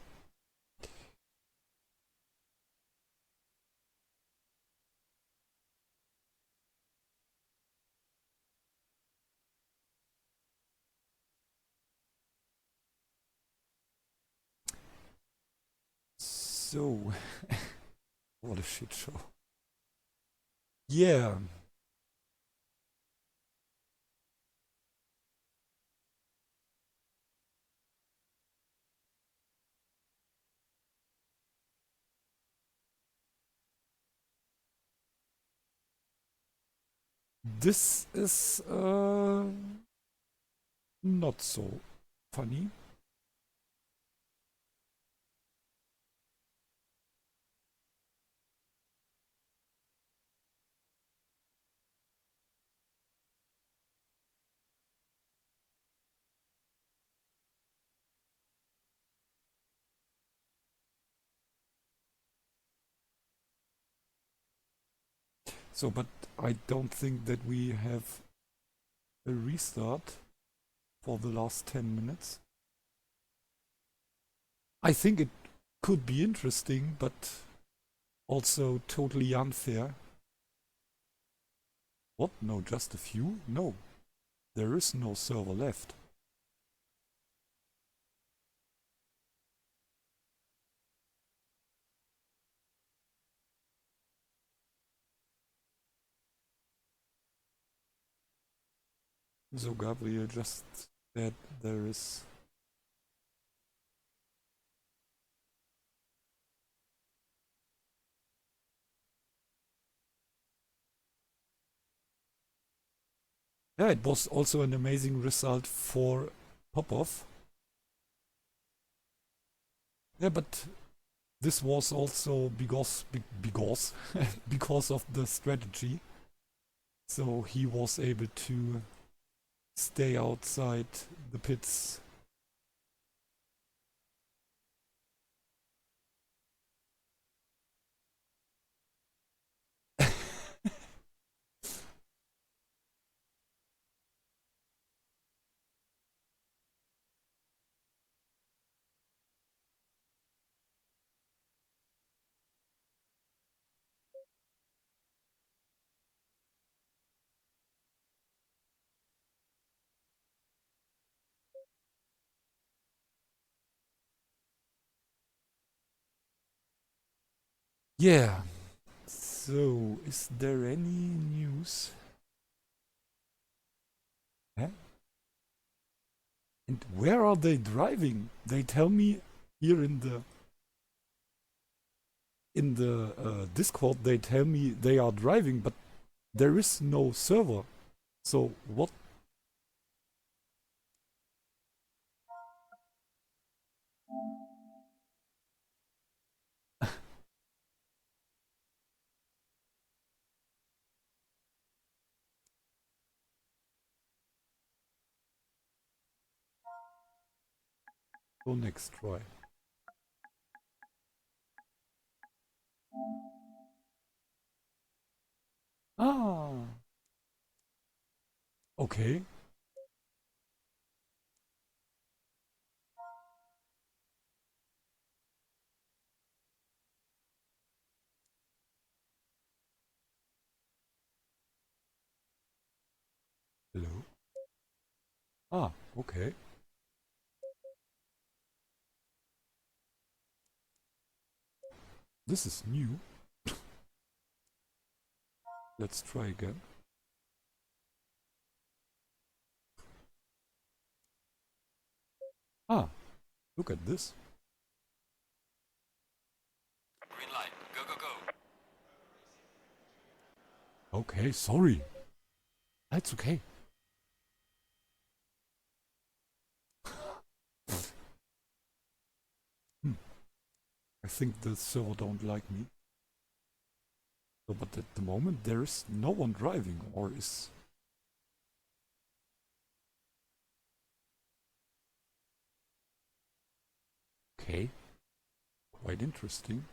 So, what a shit show. Yeah. This is not so funny. So, but I don't think that we have a restart for the last 10 minutes. I think it could be interesting, but also totally unfair. What? No, just a few? No, there is no server left. So Gabriel just said there is... Yeah, it was also an amazing result for Popov. Yeah, but this was also because of the strategy. So he was able to stay outside the pits. Yeah. So, is there any news? Huh? And where are they driving? They tell me here in the Discord. They tell me they are driving, but there is no server. So what? So next try. Ah, okay. Hello. Ah, okay. This is new. Let's try again. Ah, look at this. Green light. Go, go, go. Okay, sorry. That's okay. Hmm. I think the server don't like me. So, but at the moment there is no one driving, or is... Okay, quite interesting.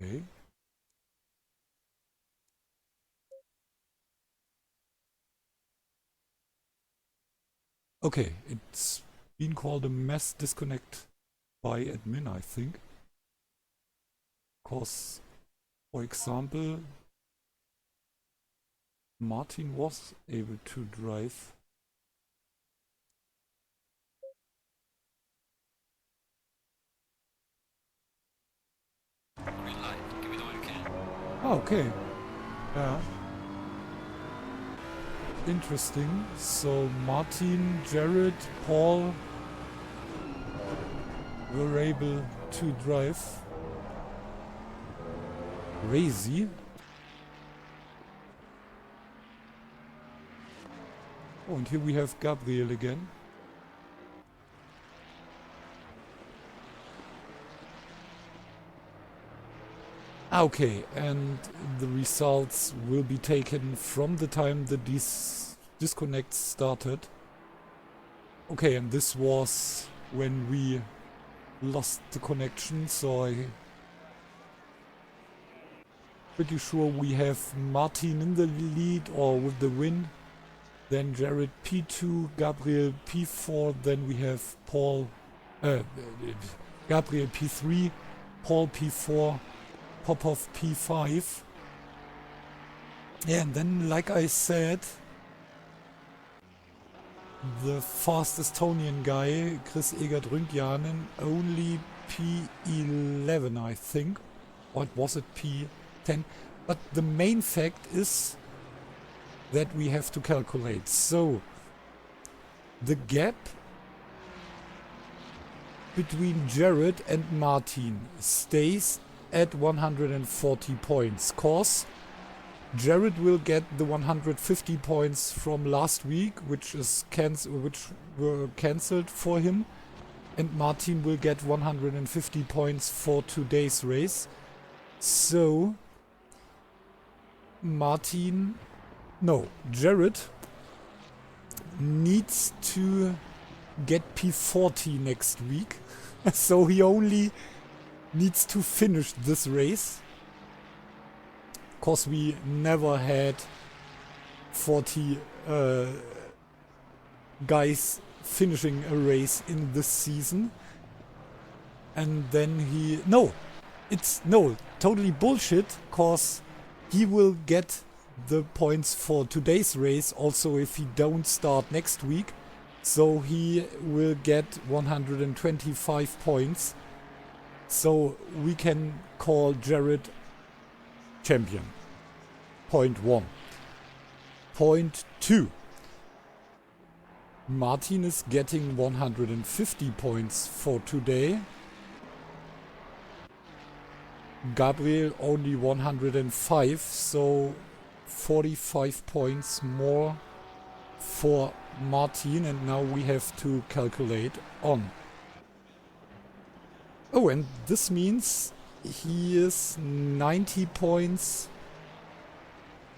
Okay. Okay, it's been called a mass disconnect by admin, I think. Because, for example, Martin was able to drive. Green light. Give me the one you can. Ah, okay. Yeah. Interesting. So Martin, Jared, Paul were able to drive. Crazy. Oh, and here we have Gabriel again. Okay, and the results will be taken from the time the disconnect started. Okay, and this was when we lost the connection, so I'm pretty sure we have Martin in the lead or with the win. Then Jared P2, Gabriel P4, then we have Paul, Gabriel P3, Paul P4, Popov P5. Yeah, and then, like I said, the fast Estonian guy, Chris Egert Rünkjanen, only P11, I think. Or was it P10? But the main fact is that we have to calculate. So, the gap between Jared and Martin stays at 140 points. Cause Jared will get the 150 points from last week, which were cancelled for him, and Martin will get 150 points for today's race. So Jared needs to get P40 next week. So he only needs to finish this race. Cause we never had 40 guys finishing a race in this season. And then totally bullshit, cause he will get the points for today's race also if he don't start next week. So he will get 125 points. So we can call Jared champion. Point 1. Point 2. Martin is getting 150 points for today. Gabriel only 105, so 45 points more for Martin, and now we have to calculate on. Oh, and this means he is 90 points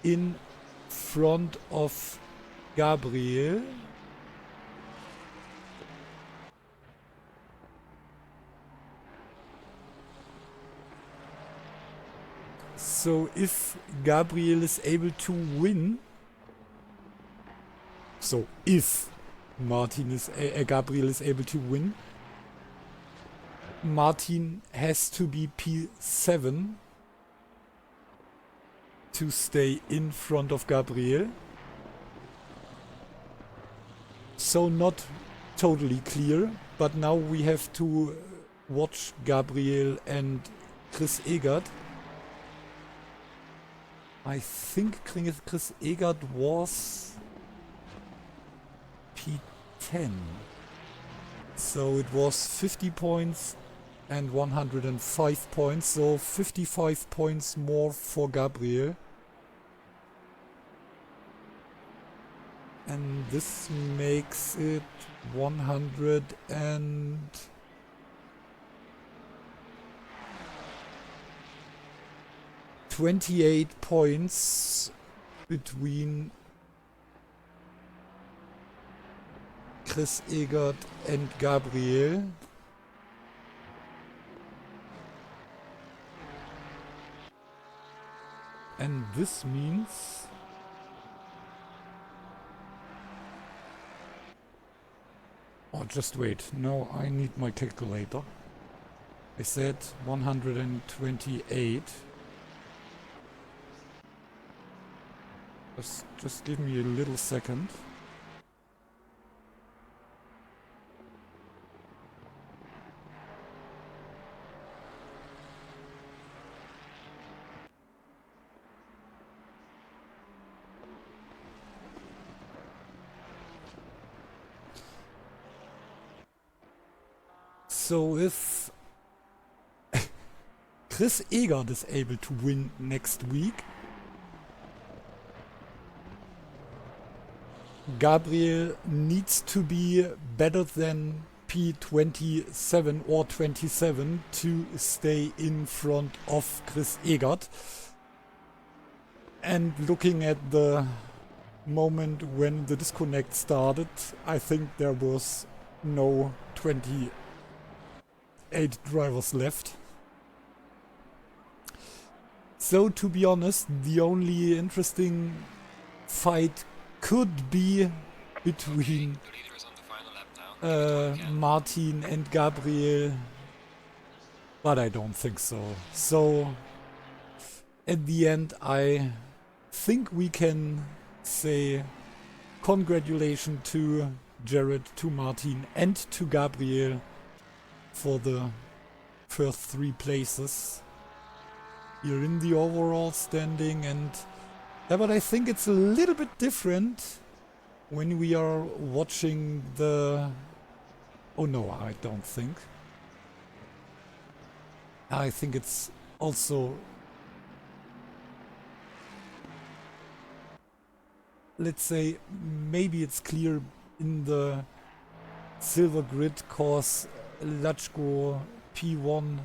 in front of Gabriel. So if Gabriel is able to win, so if Gabriel is able to win, Martin has to be P7 to stay in front of Gabriel. So not totally clear, but now we have to watch Gabriel and Chris Egert. I think Chris Egert was P10. So it was 50 points and 105 points, so 55 points more for Gabriel. And this makes it 128 points between Chris Egert and Gabriel. And this means oh, just wait. No, I need my calculator. I said 128. Just give me a little second. So if Chris Egert is able to win next week, Gabriel needs to be better than P27 or 27 to stay in front of Chris Egert. And looking at the moment when the disconnect started, I think there was no 28 drivers left. So to be honest, the only interesting fight could be between Martin and Gabriel, but I don't think so. So at the end, I think we can say congratulations to Jared, to Martin and to Gabriel for the first 3 places here in the overall standing. And yeah, but I think it's a little bit different when we are watching the... Oh no, I don't think. I think it's also... Let's say, maybe it's clear in the silver grid cause Lachko P1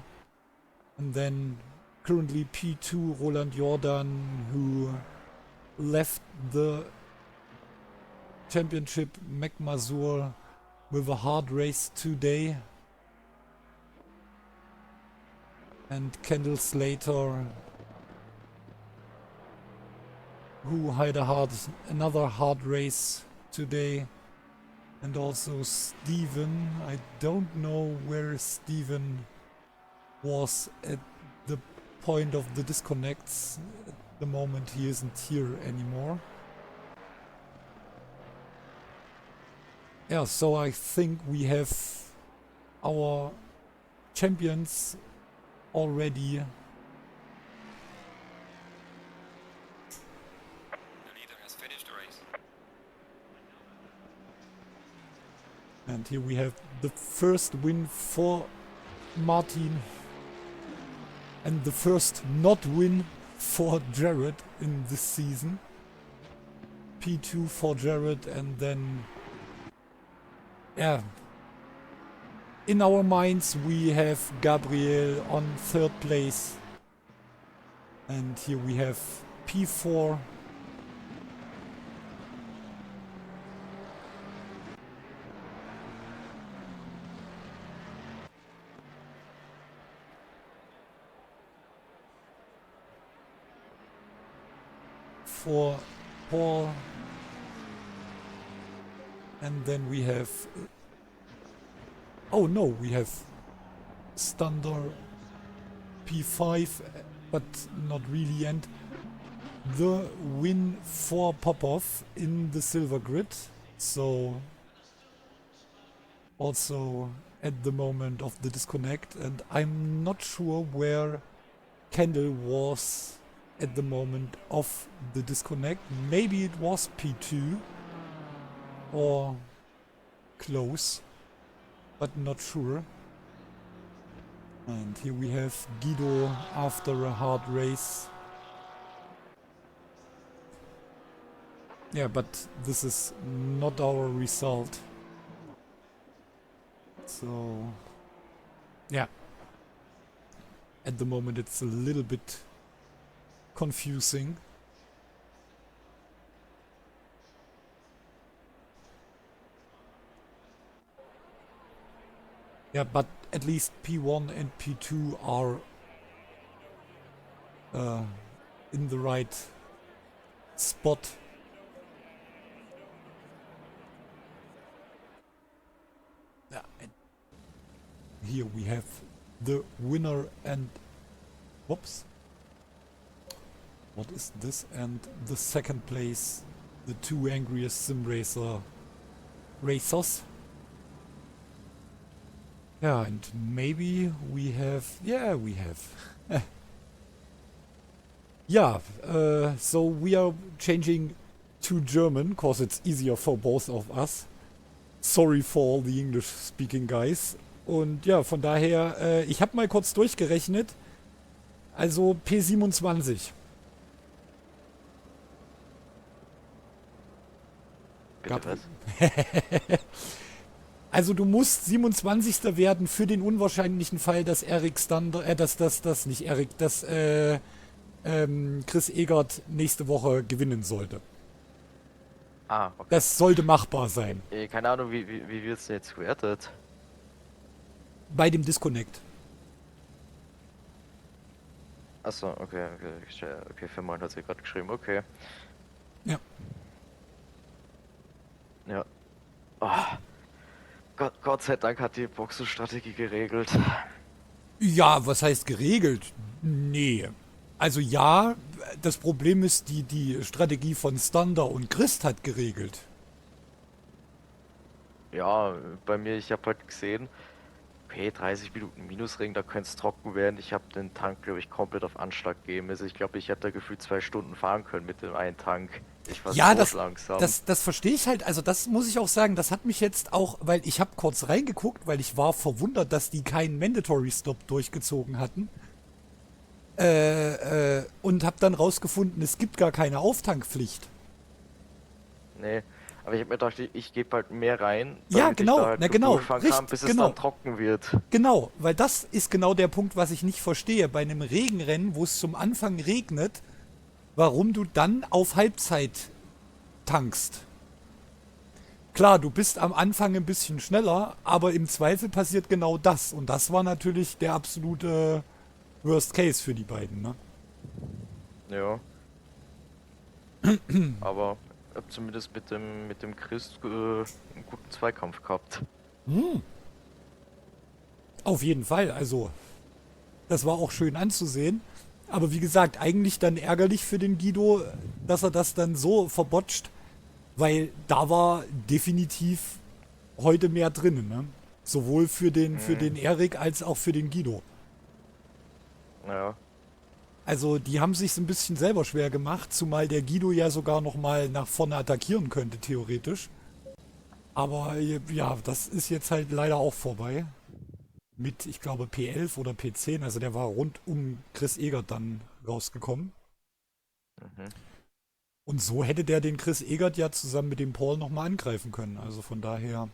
and then currently P2 Roland Jordan, who left the championship McMazur with a hard race today, and Kendall Slater, who had another hard race today, and also Steven. I don't know where Steven was at the point of the disconnects. At the moment he isn't here anymore. Yeah, so I think we have our champions already. The leader has finished the race. And here we have the first win for Martin and the first not win for Jared in this season. P2 for Jared, and then yeah, in our minds we have Gabriel on 3rd place, and here we have P4 for Paul. And then we have... Oh no, we have Standard P5, but not really. And the win for Popov in the silver grid. So also at the moment of the disconnect. And I'm not sure where Kendall was at the moment of the disconnect. Maybe it was P2 or close, but not sure. And here we have Guido after a hard race. Yeah, but this is not our result. So, yeah. At the moment it's a little bit confusing. Yeah, but at least P1 and P2 are in the right spot. Yeah, and here we have the winner and... Whoops. What is this? And the second place, the two angriest sim racers. Yeah, and maybe we have... Yeah, we have. Yeah, so we are changing to German, because it's easier for both of us. Sorry for all the English-speaking guys. Und ja, von daher, ich habe mal kurz durchgerechnet. Also P27. Bitte was? Also du musst 27. werden für den unwahrscheinlichen Fall, dass Erik Stander, dass Chris Egert nächste Woche gewinnen sollte. Ah, okay. Das sollte machbar sein. Keine Ahnung, wie wird es denn jetzt gewertet? Bei dem Disconnect. Achso, okay, Ferr hat sie gerade geschrieben, okay. Ja. Ja. Oh, Gott sei Dank hat die Boxenstrategie geregelt. Ja, was heißt geregelt? Nee. Also ja, das Problem ist, die Strategie von Stander und Christ hat geregelt. Ja, bei mir, ich habe halt gesehen, okay, 30 Minuten Minusring, da könnte es trocken werden. Ich habe den Tank, glaube ich, komplett auf Anschlag gegeben. Also ich glaube, ich hätte da gefühlt 2 Stunden fahren können mit dem einen Tank. Ich war Ja, so langsam. das verstehe ich halt. Also das muss ich auch sagen, das hat mich jetzt auch, weil ich habe kurz reingeguckt, weil ich war verwundert, dass die keinen Mandatory Stop durchgezogen hatten. Und habe dann rausgefunden, es gibt gar keine Auftankpflicht. Nee, aber ich habe mir gedacht, ich gebe halt mehr rein, Ja, damit genau, ich da halt na genug genau, durchfahren richtig, kann, bis es genau. dann trocken wird. Genau, weil das ist genau der Punkt, was ich nicht verstehe. Bei einem Regenrennen, wo es zum Anfang regnet, warum du dann auf Halbzeit tankst. Klar, du bist am Anfang ein bisschen schneller, aber im Zweifel passiert genau das. Und das war natürlich der absolute Worst Case für die beiden, ne? Ja. Aber ich hab zumindest mit dem Christ einen guten Zweikampf gehabt. Auf jeden Fall, also das war auch schön anzusehen. Aber wie gesagt, eigentlich dann ärgerlich für den Guido, dass er das dann so verbotscht, weil da war definitiv heute mehr drin, ne? Sowohl für den Erik als auch für den Guido. Ja. Also die haben sich ein bisschen selber schwer gemacht, zumal der Guido ja sogar noch mal nach vorne attackieren könnte, theoretisch. Aber ja, das ist jetzt halt leider auch vorbei. Mit, ich glaube, P11 oder P10, also der war rund um Chris Egert dann rausgekommen. Mhm. Und so hätte der den Chris Egert ja zusammen mit dem Paul nochmal angreifen können. Also von daher...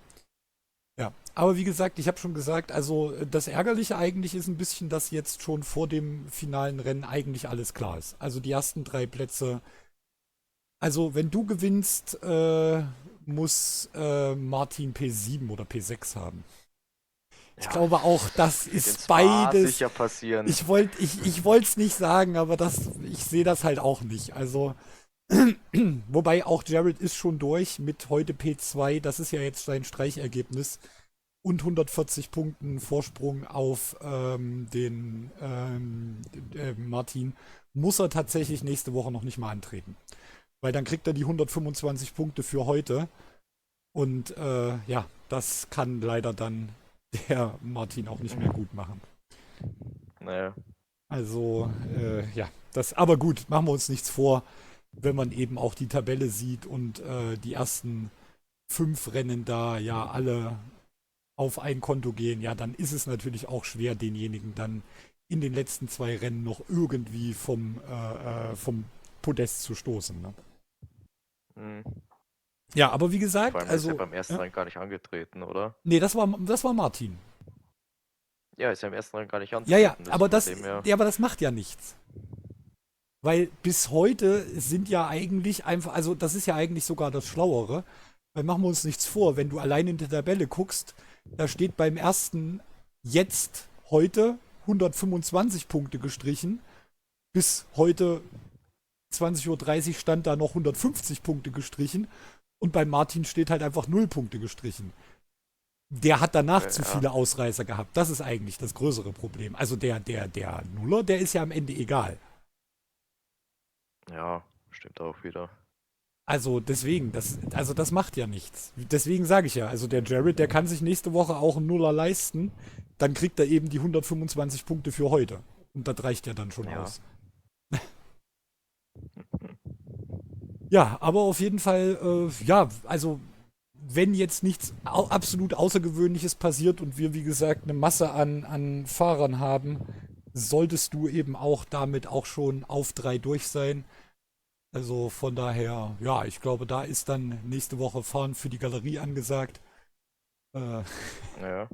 Ja, aber wie gesagt, ich habe schon gesagt, also das Ärgerliche eigentlich ist ein bisschen, dass jetzt schon vor dem finalen Rennen eigentlich alles klar ist. Also die ersten 3 Plätze. Also wenn du gewinnst, muss Martin P7 oder P6 haben. Ich Ja, glaube auch, das wird ist in Spa beides. sicher passieren. Ich wollte es nicht sagen, aber ich sehe das halt auch nicht. Also Wobei auch Jared ist schon durch mit heute P2. Das ist ja jetzt sein Streichergebnis. Und 140 Punkten Vorsprung auf den Martin. Muss er tatsächlich nächste Woche noch nicht mal antreten. Weil dann kriegt er die 125 Punkte für heute. Und ja, das kann leider dann der Martin auch nicht mehr gut machen. Naja, Also, ja, das, aber gut, machen wir uns nichts vor, wenn man eben auch die Tabelle sieht und die ersten 5 Rennen da ja alle auf ein Konto gehen, ja, dann ist es natürlich auch schwer, denjenigen dann in den letzten 2 Rennen noch irgendwie vom Podest zu stoßen. Ne? hm. Ja, aber wie Vor gesagt, allem, er ist ja also, beim ersten ja, Rennen gar nicht angetreten, oder? nee, das war Martin. Ja, ist ja im ersten Rennen gar nicht Ja, ja, angetreten. Ist aber von das, dem her. ja, aber das macht ja nichts. Weil bis heute sind ja eigentlich einfach, also das ist ja eigentlich sogar das Schlauere. Weil machen wir uns nichts vor, wenn du allein in der Tabelle guckst, da steht beim ersten jetzt heute 125 Punkte gestrichen. Bis heute 20:30 Uhr stand da noch 150 Punkte gestrichen. Und bei Martin steht halt einfach 0 Punkte gestrichen. Der hat danach zu Ja, viele Ausreißer gehabt. Das ist eigentlich das größere Problem. Also der Nuller, der ist ja am Ende egal. ja, stimmt auch wieder. Also deswegen, also das macht ja nichts. Deswegen sage ich ja, also der Jared, der kann sich nächste Woche auch einen Nuller leisten. Dann kriegt er eben die 125 Punkte für heute. Und das reicht ja dann schon Ja. aus. Ja, aber auf jeden Fall, ja, also wenn jetzt nichts absolut Außergewöhnliches passiert und wir, wie gesagt, eine Masse an Fahrern haben, solltest du eben auch damit auch schon auf 3 durch sein. Also von daher, ja, ich glaube, da ist dann nächste Woche Fahren für die Galerie angesagt. Äh, Ja.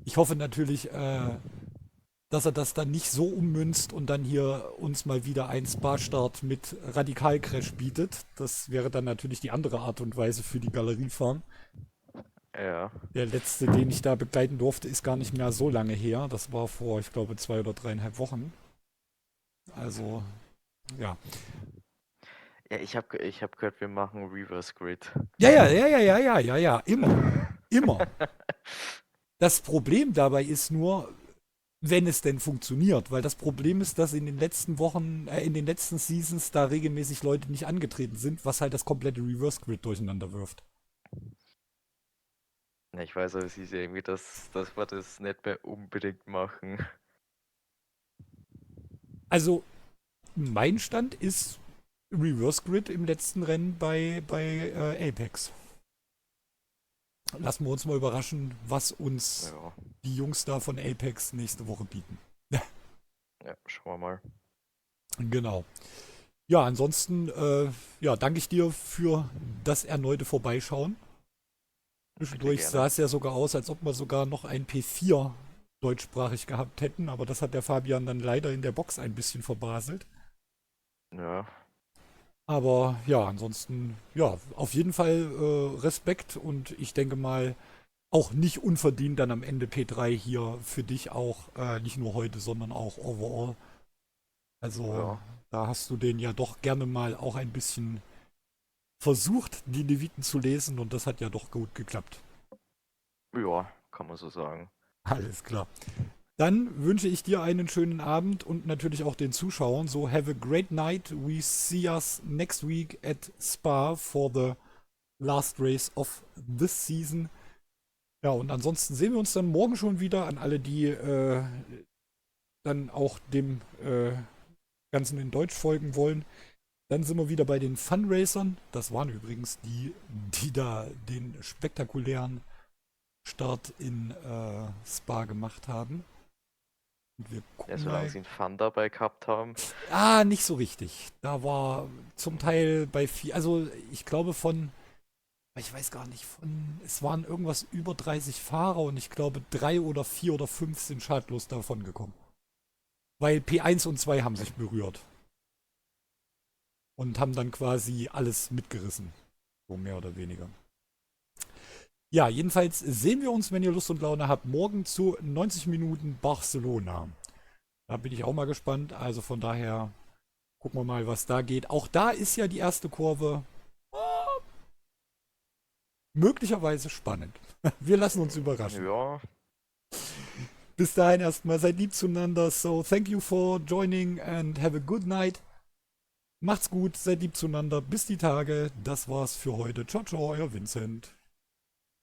Ich hoffe natürlich, dass er das dann nicht so ummünzt und dann hier uns mal wieder einen Spa-Start mit Radikalcrash bietet. Das wäre dann natürlich die andere Art und Weise für die Galeriefahren. Ja. Der letzte, den ich da begleiten durfte, ist gar nicht mehr so lange her. Das war vor, ich glaube, 2 oder 3,5 Wochen. Also, ja. Ja, ich hab gehört, wir machen Reverse Grid. Ja, ja, ja, ja, ja, ja, ja, ja, immer. Immer. Das Problem dabei ist nur, wenn es denn funktioniert, weil das Problem ist, dass in den letzten Wochen, in den letzten Seasons da regelmäßig Leute nicht angetreten sind, was halt das komplette Reverse Grid durcheinander wirft. Ja, ich weiß, aber es hieß ja irgendwie, dass wir das nicht mehr unbedingt machen. Also, mein Stand ist Reverse Grid im letzten Rennen bei Apex. Lassen wir uns mal überraschen, was uns Ja, die Jungs da von Apex nächste Woche bieten. ja, schauen wir mal. Genau. Ja, ansonsten, ja, danke ich dir für das erneute Vorbeischauen. Zwischendurch gerne. sah es ja sogar aus, als ob wir sogar noch ein P4 deutschsprachig gehabt hätten, aber das hat der Fabian dann leider in der Box ein bisschen verbaselt. Ja, Aber ja, ansonsten, ja, auf jeden Fall Respekt und ich denke mal, auch nicht unverdient dann am Ende P3 hier für dich auch, nicht nur heute, sondern auch overall. Also ja, da hast du den ja doch gerne mal auch ein bisschen versucht, die Leviten zu lesen und das hat ja doch gut geklappt. ja, kann man so sagen. Alles klar. Dann wünsche ich dir einen schönen Abend und natürlich auch den Zuschauern. So, have a great night. We see us next week at Spa for the last race of this season. Ja, und ansonsten sehen wir uns dann morgen schon wieder an alle, die dann auch dem Ganzen in Deutsch folgen wollen. Dann sind wir wieder bei den Funracern. Das waren übrigens die da den spektakulären Start in Spa gemacht haben. Und wir Ja, gucken solange mal. sie einen Fun dabei gehabt haben. Ah, nicht so richtig. Da war zum Teil bei vier, also ich glaube ich weiß gar nicht, es waren irgendwas über 30 Fahrer und ich glaube 3 oder 4 oder 5 sind schadlos davon gekommen. Weil P1 und 2 haben sich berührt. Und haben dann quasi alles mitgerissen. So mehr oder weniger. Ja, jedenfalls sehen wir uns, wenn ihr Lust und Laune habt, morgen zu 90 Minuten Barcelona. Da bin ich auch mal gespannt. Also von daher Gucken wir mal, was da geht. Auch da ist ja die erste Kurve möglicherweise spannend. Wir lassen uns überraschen. Ja, Bis dahin erstmal, seid lieb zueinander. So, thank you for joining and have a good night. Macht's gut, seid lieb zueinander. Bis die Tage. Das war's für heute. Ciao, ciao, euer Vincent.